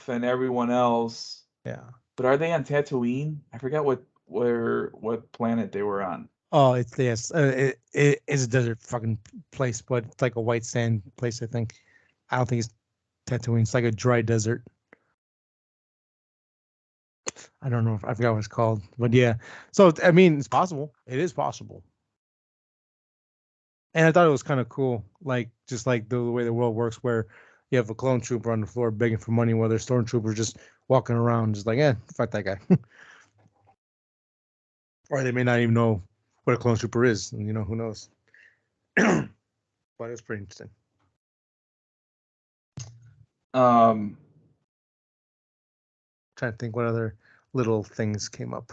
and everyone else. Yeah. But are they on Tatooine? I forgot what planet they were on. Oh, it's yes, it's a desert fucking place, but it's like a white sand place. I think. I don't think it's Tatooine. It's like a dry desert. I don't know if I forgot what it's called, but yeah. So I mean, it's possible. It is possible. And I thought it was kind of cool, like just like the way the world works, where you have a clone trooper on the floor begging for money, while there's stormtroopers just walking around, just like, fuck that guy. Or they may not even know what a clone trooper is, and who knows. But it's pretty interesting. Trying to think what other little things came up.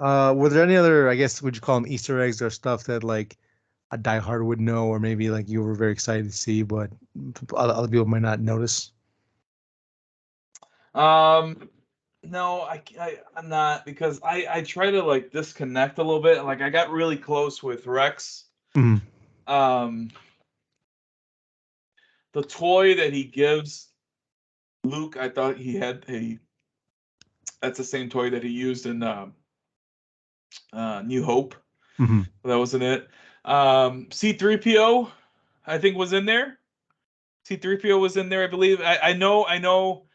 Were there any other, I guess, would you call them Easter eggs or stuff that like a diehard would know, or maybe like you were very excited to see, but other people might not notice? No, I'm not, because I try to like disconnect a little bit. Like I got really close with Rex. Mm-hmm. The toy that he gives Luke, I thought he had that's the same toy that he used in New Hope. Mm-hmm. That wasn't it. C3PO, I think, was in there. C3PO was in there, I believe. I know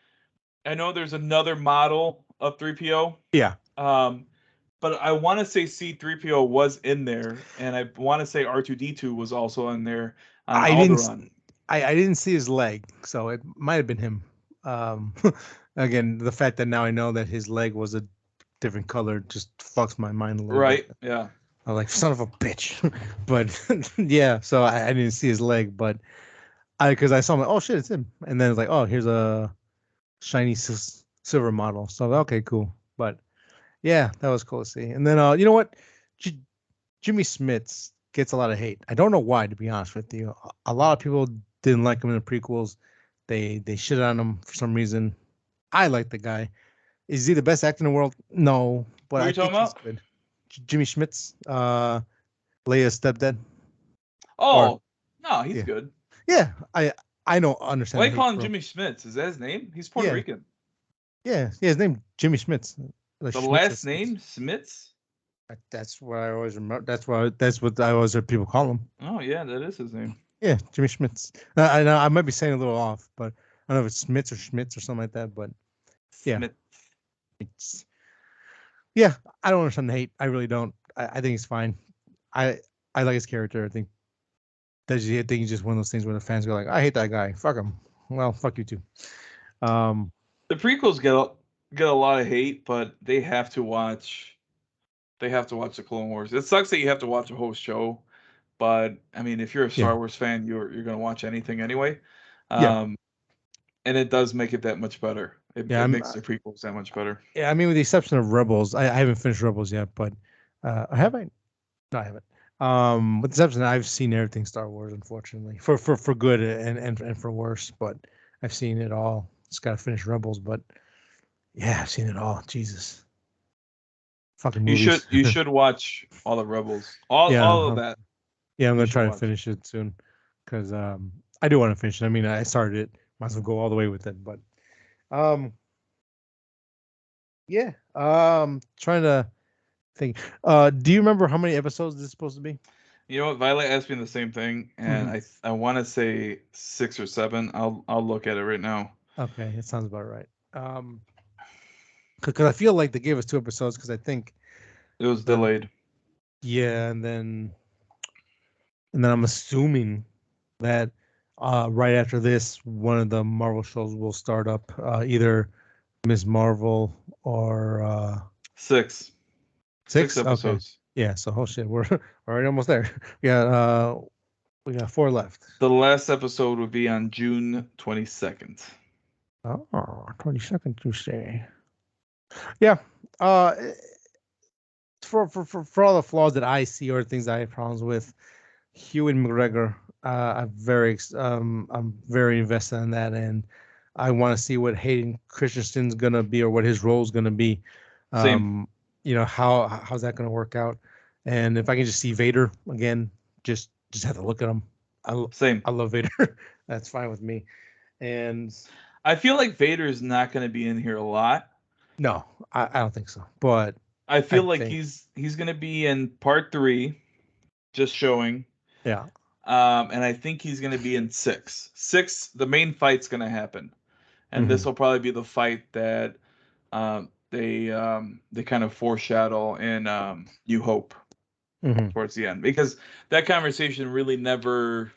there's another model of 3PO. Yeah. But I want to say C3PO was in there, and I want to say R2D2 was also in there on Alderaan. I didn't see his leg, so it might have been him. Again, the fact that now I know that his leg was a different color just fucks my mind a little Right, bit. yeah. I'm like, son of a bitch. But yeah, so I didn't see his leg, but because I saw him, like, oh shit, it's him. And then it's like, oh, here's a shiny silver model. So okay, cool. But yeah, that was cool to see. And then you know what? Jimmy Smits gets a lot of hate. I don't know why, to be honest with you. A lot of people didn't like him in the prequels. They shit on him for some reason. I like the guy. Is he the best actor in the world? No, but I think he's good. Jimmy Smits, Leia's stepdad. Oh, no, he's good. Yeah, I don't understand. Why call him Jimmy Smits? Is that his name? He's Puerto Rican. Yeah, his name Jimmy Smits. The last name Smits. That's what I always remember. That's what I always heard people call him. Oh yeah, that is his name. Yeah, Jimmy Schmitz. I know I might be saying a little off, but I don't know if it's Schmitz or Schmitz or something like that. But yeah, yeah, I don't understand the hate. I really don't. I think he's fine. I I like his character. I think he's just one of those things where the fans go like, I hate that guy. Fuck him. Well, fuck you too. Um, The prequels get a lot of hate, but they have to watch. They have to watch the Clone Wars. It sucks that you have to watch a whole show, but I mean, if you're a yeah, Star Wars fan, you're gonna watch anything anyway. yeah, Um, and it does make it that much better. yeah. It makes the prequels that much better. Yeah. I mean, with the exception of Rebels, I haven't finished Rebels yet, but have I? No, I haven't. With the exception, I've seen everything Star Wars, unfortunately, for good and for worse. But I've seen it all. Just got to finish Rebels, but yeah, I've seen it all. Jesus, fucking movies. You should watch all the Rebels, Yeah, all of that. yeah, I'm You gonna should try to watch. finish it soon because I do want to finish it. I mean, I started it, might as well go all the way with it. But um, yeah, trying to think. Do you remember how many episodes this is supposed to be? You know what? Violet asked me the same thing, and Hmm. I want to say 6 or 7. I'll look at it right now. Okay, it sounds about right. Because I feel like they gave us 2 episodes because I think It was the delayed. yeah, and then I'm assuming that right after this, one of the Marvel shows will start up, either Miss Marvel or 6, 6 six. Okay, episodes. yeah. So oh shit, we're already almost there. We got 4 left. The last episode would be on June 22nd. Oh, 22nd Tuesday. Yeah. Uh, for all the flaws that I see or things I have problems with, Hugh and McGregor, I'm very invested in that, and I want to see what Hayden Christensen's gonna be or what his role is gonna be. Same, Um, how's that gonna work out? And if I can just see Vader again, just have to look at him. same. I love Vader. That's fine with me. And I feel like Vader's not going to be in here a lot. no, I don't think so. But I I feel like think he's going to be in part 3, just showing. yeah. And I think he's going to be in 6. 6, the main fight's going to happen, and this Hmm. will probably be the fight that they kind of foreshadow in New Hope Hmm. towards the end, because that conversation really never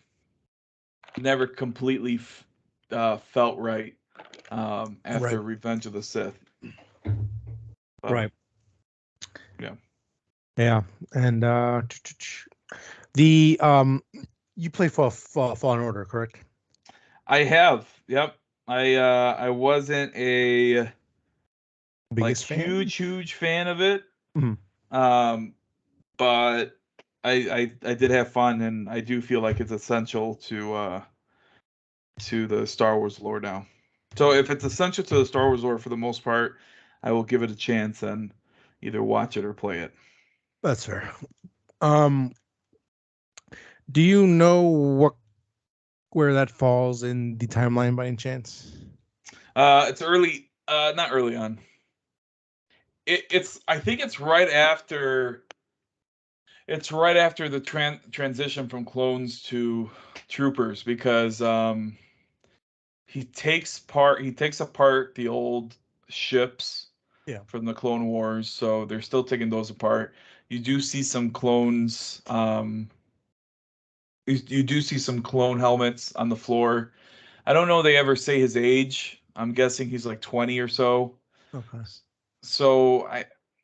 completely felt right Right. after Revenge of the Sith. But Right. yeah, Yeah. And the you play for Fallen Order, correct? I have. Yep. I wasn't a like Biggest fan? huge fan of it. Mhm. Um, but I did have fun, and I do feel like it's essential to the Star Wars lore now. So if it's essential to the Star Wars lore for the most part, I will give it a chance and either watch it or play it. That's fair. Um, do you know where that falls in the timeline by any chance? It's early, not early on. It's I think it's right after the transition from clones to troopers, because he takes apart the old ships Yeah. from the Clone Wars, so they're still taking those apart. You do see some clones. You do see some clone helmets on the floor. I don't know they ever say his age. I'm guessing he's like 20 or so. Okay. So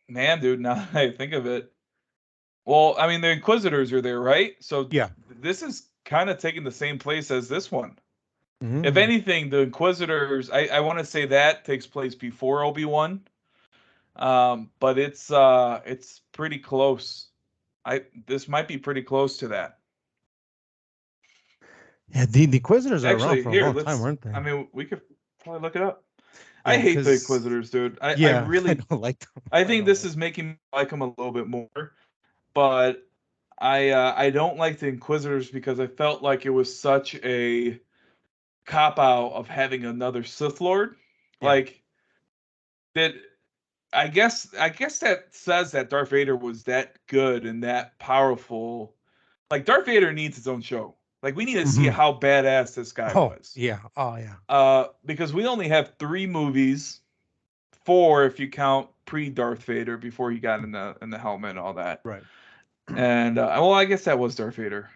man, dude, now that I think of it, well, I mean the Inquisitors are there, right? So Yeah. this is kind of taking the same place as this one. If Hmm. anything, the Inquisitors, I want to say that takes place before Obi-Wan. But it's pretty close. I This might be pretty close to that. Yeah. The Inquisitors are around Actually, for a here, long time, let's weren't I they? mean, we could probably look it up. I Yeah. hate the Because Inquisitors, dude. I yeah, I really don't like them. I I think don't this like. is making me like them a little bit more, but I don't like the Inquisitors because I felt like it was such a cop out of having another Sith Lord. Yeah. Like that I guess that says that Darth Vader was that good and that powerful. Like Darth Vader needs his own show. Like we need to see Hmm. how badass this guy Oh was. yeah. Oh yeah. Because we only have 3 movies, 4 if you count pre Darth Vader before he got in the helmet and all that. Right. And well, I guess that was Darth Vader.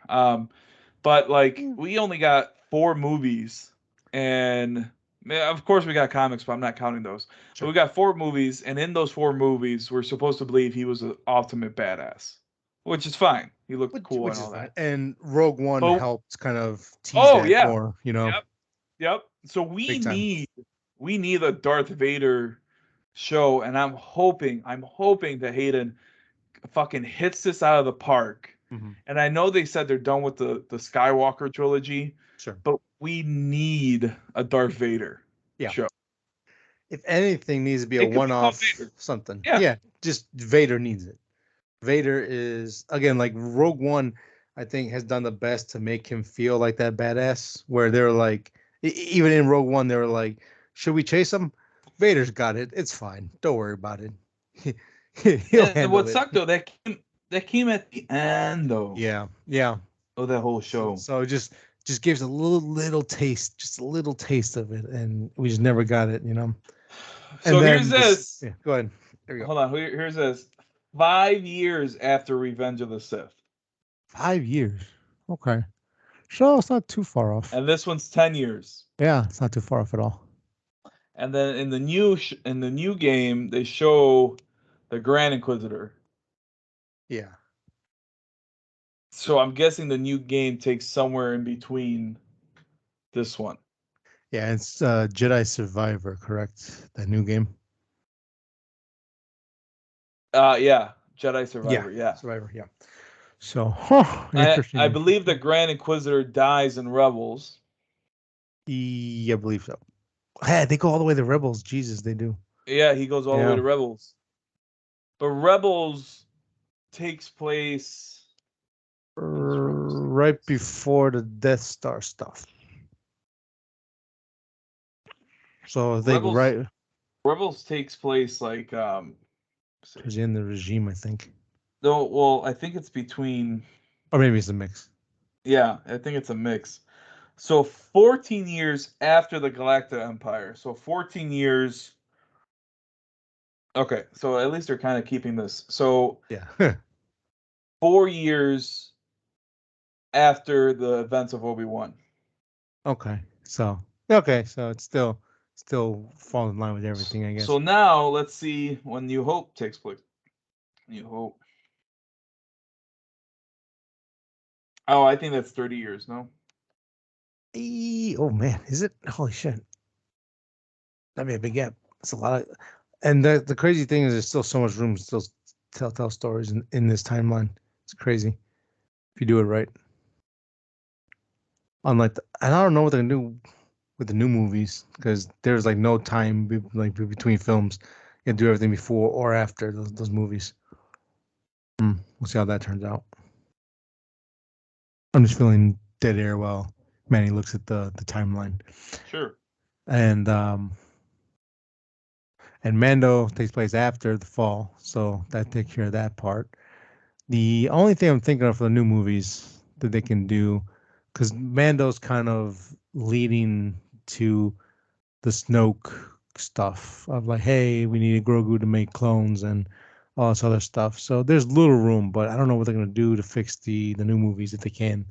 But like Mm. we only got 4 movies, and of course we got comics, but I'm not counting those. But Sure. we got 4 movies, and in those 4 movies, we're supposed to believe he was an ultimate badass, which is fine. He looked cool Which and is all fine. that. And Rogue One But helped kind of tease oh that yeah, more, you know, yep, yep. So we big time. need a Darth Vader show, and I'm hoping that Hayden fucking hits this out of the park. Hmm. And I know they said they're done with the Skywalker trilogy, Sure. but we need a Darth Vader Yeah. show. If anything needs to be a It could be called one-off Vader. something. Yeah. Yeah, just Vader needs it. Vader is again like Rogue One, I think has done the best to make him feel like that badass. Where they're like, even in Rogue One, they were like, "Should we chase him? Vader's got it. It's fine. Don't worry about it. He'll And handle what it." sucked though, that came at the end though Yeah, yeah. of that whole So, show. so it just gives a little taste, just a little taste of it, and we just never got it, you know. And So here's then this, this. yeah. Go ahead. There we go. Hold on. Here's this. 5 years after Revenge of the Sith, 5 years. Okay. So it's not too far off. and this one's 10 years. Yeah, it's not too far off at all. And then in the new game, they show the Grand Inquisitor. Yeah. So I'm guessing the new game takes somewhere in between this one. Yeah, it's Jedi Survivor, correct? That new game. Yeah, Jedi Yeah, Survivor. Yeah, Survivor. Yeah. So, huh, I interesting. believe the Grand Inquisitor dies in Rebels. Yeah, I believe so. Hey, they go all the way to Rebels. Jesus, they do. Yeah, he goes all the way Yeah. to Rebels. But Rebels takes place. When does Rebels take Right place? before the Death Star stuff. So I think Rebels right Rebels takes place like let's see. towards the end of the regime, I think. No, well, I think it's between. Or maybe it's a mix. Yeah, I think it's a mix. So 14 years after the Galactic Empire. So 14 years. Okay, so at least they're kind of keeping this. So Yeah. 4 years after the events of Obi-Wan. Okay. So it's still falls in line with everything, I So guess. now let's see when New Hope takes place. New Hope. Oh, I think that's 30 years, no? Oh man, is it? Holy shit. That'd be a big gap. That's a lot of, and the crazy thing is, there's still so much room to still tell stories in this timeline. It's crazy if you do it right. Unlike, and I don't know what they're gonna do with the new movies because there's like no time between films. You can do everything before or after those movies. We'll see how that turns out. I'm just feeling dead air while Manny looks at the timeline, Sure. and Mando takes place after the fall, so that takes care of that part. The only thing I'm thinking of for the new movies that they can do, because Mando's kind of leading to the Snoke stuff of like, hey, we need Grogu to make clones and all this other stuff. So there's little room, but I don't know what they're gonna do to fix the new movies if they can.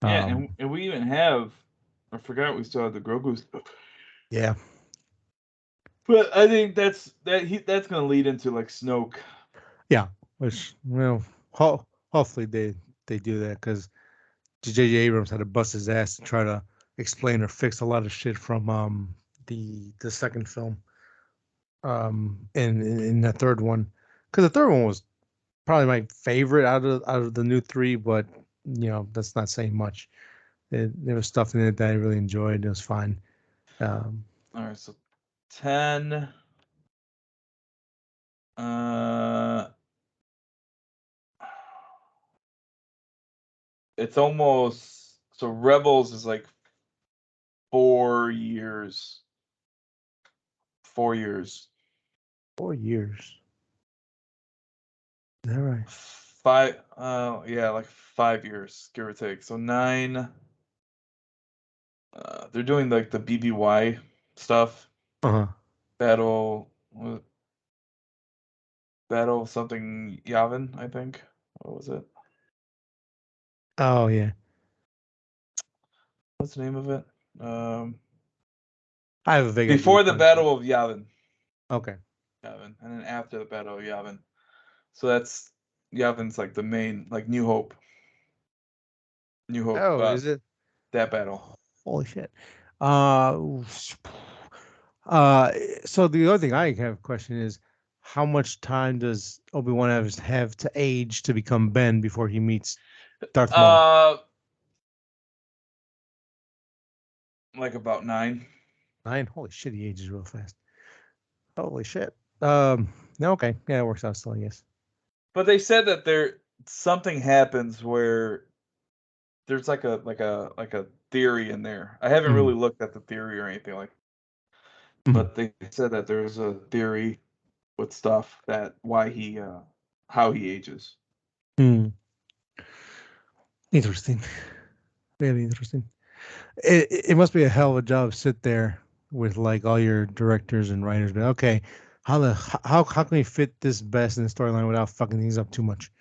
Yeah, Um, and we even have. I forgot we still have the Grogu stuff. yeah, But I think that's gonna lead into like Snoke. yeah. Which hopefully they do that because J.J. Abrams had to bust his ass to try to explain or fix a lot of shit from the second film in the third one, because the third one was probably my favorite out of the new three, but that's not saying much. There was stuff in it that I really enjoyed. It was fine. Um, All right, so 10. Uh, it's almost so Rebels is like 4 years. 4 years. 4 years. Is that right? Five. Yeah, like 5 years, give or take. So 9. They're doing like the BBY stuff. Uh-huh. Battle. Battle something Yavin, I think. what was it? Oh yeah, What's the name of it? I have a vague idea Before which the one it is. Battle of Yavin. Okay. Yavin, and then after the Battle of Yavin. So that's Yavin's like the main, like New Hope. New Hope. Oh, is it? That battle. Holy shit. Uh, uh. So the other thing I have a question is, how much time does Obi-Wan have to age to become Ben before he meets Darth Maul? Like about 9. 9. Holy shit, he ages real fast. Holy shit. No, okay, yeah, it works out still, I guess. But they said that something happens where there's like a theory in there. I haven't really looked at the theory or anything like, Mhm. but they said that there's a theory with stuff that why he how he ages. Hmm. Interesting. Really interesting. It must be a hell of a job to sit there with like all your directors and writers. But okay, how can we fit this best in the storyline without fucking things up too much?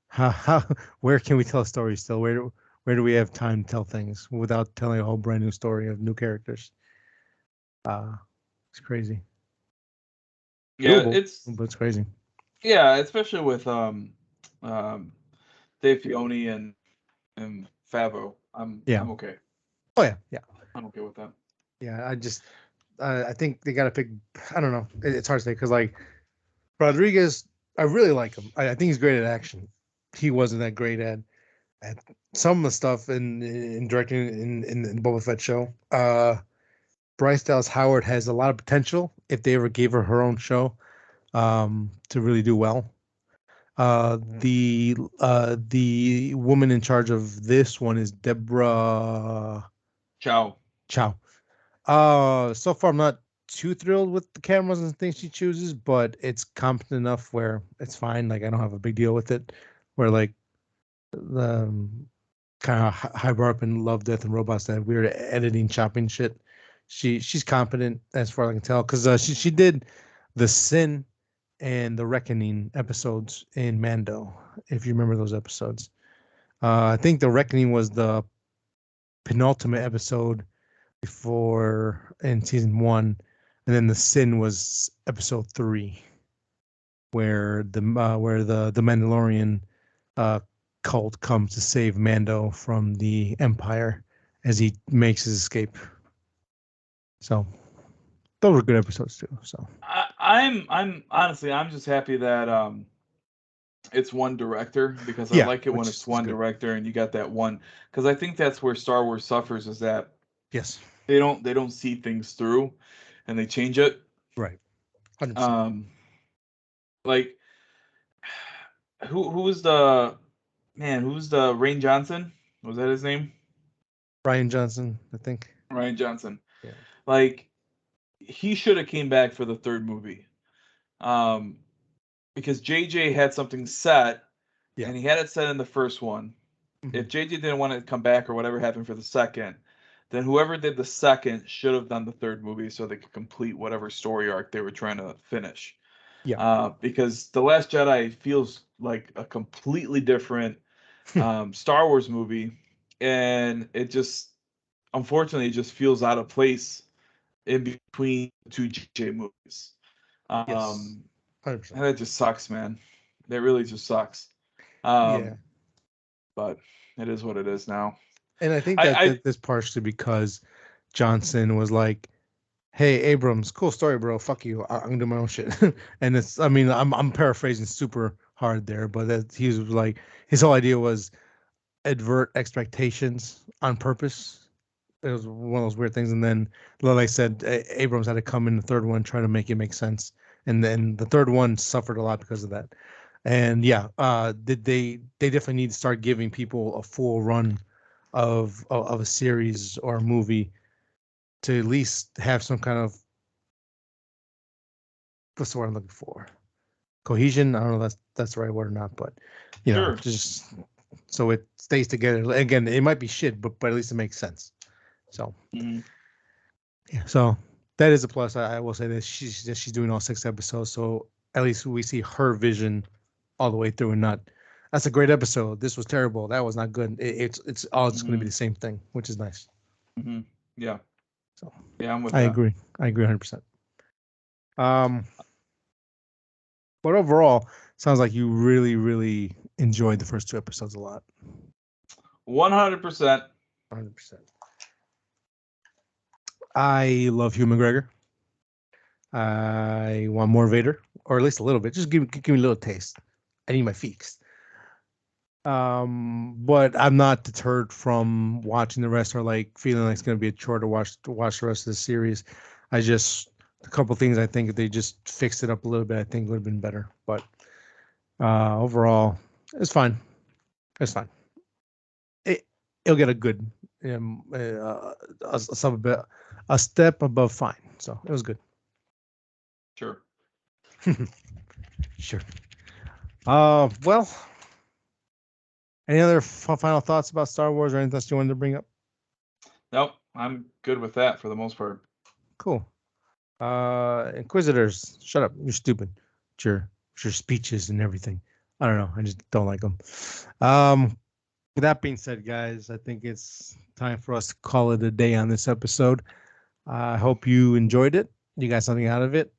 How where can we tell a story still? Where do we have time to tell things without telling a whole brand new story of new characters? It's crazy. Yeah, Doable, but it's crazy. especially with um Dave Filoni and Favo. Yeah. I'm okay. Oh yeah. Yeah. I'm okay with that. Yeah. I think they got to pick. I don't know. It's hard to say because like Rodriguez, I really like him. I think he's great at action. He wasn't that great at some of the stuff in directing in the Boba Fett show. Bryce Dallas Howard has a lot of potential if they ever gave her own show to really do well. The woman in charge of this one is Deborah Ciao. Chow. So far I'm not too thrilled with the cameras and things she chooses, but it's competent enough where it's fine. Like I don't have a big deal with it. Where like the kind of high bar up in Love, Death, and Robots, that weird editing, chopping shit. She's competent as far as I can tell because she did the Sin and the Reckoning episodes in Mando, if you remember those episodes. I think the Reckoning was the penultimate episode before in season 1, and then the Sin was episode 3, where the Mandalorian uh, cult comes to save Mando from the Empire as he makes his escape. So those were good episodes too. So I'm honestly I'm just happy that it's one director because I yeah, like it when which it's is one good. director and you got that one because I think that's where Star Wars suffers is that Yes, they don't see things through and they change it. right, 100%. Um like who's the man, who's the Rain Johnson? Was that his name? Ryan Johnson, I think. Ryan Johnson. Yeah, Like he should have came back for the third movie. Um because JJ had something set yeah, and he had it set in the first one. hmm If JJ didn't want to come back or whatever happened for the second, then whoever did the second should have done the third movie so they could complete whatever story arc they were trying to finish. yeah, Because The Last Jedi feels like a completely different Star Wars movie, and it just unfortunately it just feels out of place in between the two JJ movies. yes, Um, and 100%. that just sucks, man. That really just sucks. Um, Yeah, but it is what it is now. and I think that I this partially because Johnson was like, "Hey Abrams, cool story, bro. Fuck you. I'm gonna do my own shit." And it's, I mean, I'm paraphrasing super hard there, but that he was like, his whole idea was advert expectations on purpose. It was one of those weird things. And then, like I said, Abrams had to come in the third one, try to make it make sense. And then the third one suffered a lot because of that. And yeah, they definitely need to start giving people a full run of a series or a movie to at least have some kind of, what's the word I'm looking for? Cohesion. I don't know if that's the right word or not, but sure. just so it stays together. Again, it might be shit, but at least it makes sense. So Mhm. yeah, so that is a plus. I will say that she's doing all 6 episodes, so at least we see her vision all the way through, and not. that's a great episode. This was terrible. That was not good. It's all just going to be Hmm. the same thing, which is nice. Hmm. Yeah. So Yeah, I'm with I that. agree. I agree 100%. Um, but overall, sounds like you really, really enjoyed the first two episodes a lot. 100%. 100%. I love Hugh McGregor. I want more Vader, or at least a little bit. Just give me a little taste. I need my feast. But I'm not deterred from watching the rest or like feeling like it's gonna be a chore to watch the rest of the series. I just a couple things I think if they just fixed it up a little bit, I think would have been better. But overall, it's fine. It's fine. It it'll get a good a step above fine. So it was good. Sure. Sure. Well, any other final thoughts about Star Wars or anything else you wanted to bring up? Nope. I'm good with that for the most part. Cool. Inquisitors, shut up. You're stupid. With your speeches and everything. I don't know. I just don't like them. Um, with that being said, guys, I think it's time for us to call it a day on this episode. I hope you enjoyed it. You got something out of it.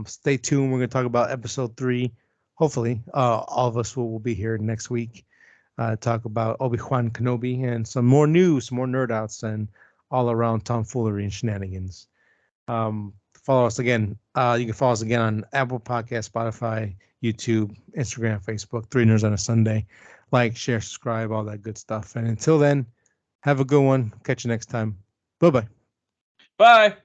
Stay tuned. We're going to talk about episode 3. Hopefully, all of us will be here next week. Talk about Obi-Wan Kenobi and some more news, some more nerd outs, and all around tomfoolery and shenanigans. Follow us again. You can follow us again on Apple Podcast, Spotify, YouTube, Instagram, Facebook. 3 Nerds on a Sunday. Like, share, subscribe, all that good stuff. And until then, have a good one. Catch you next time. Bye bye. Bye.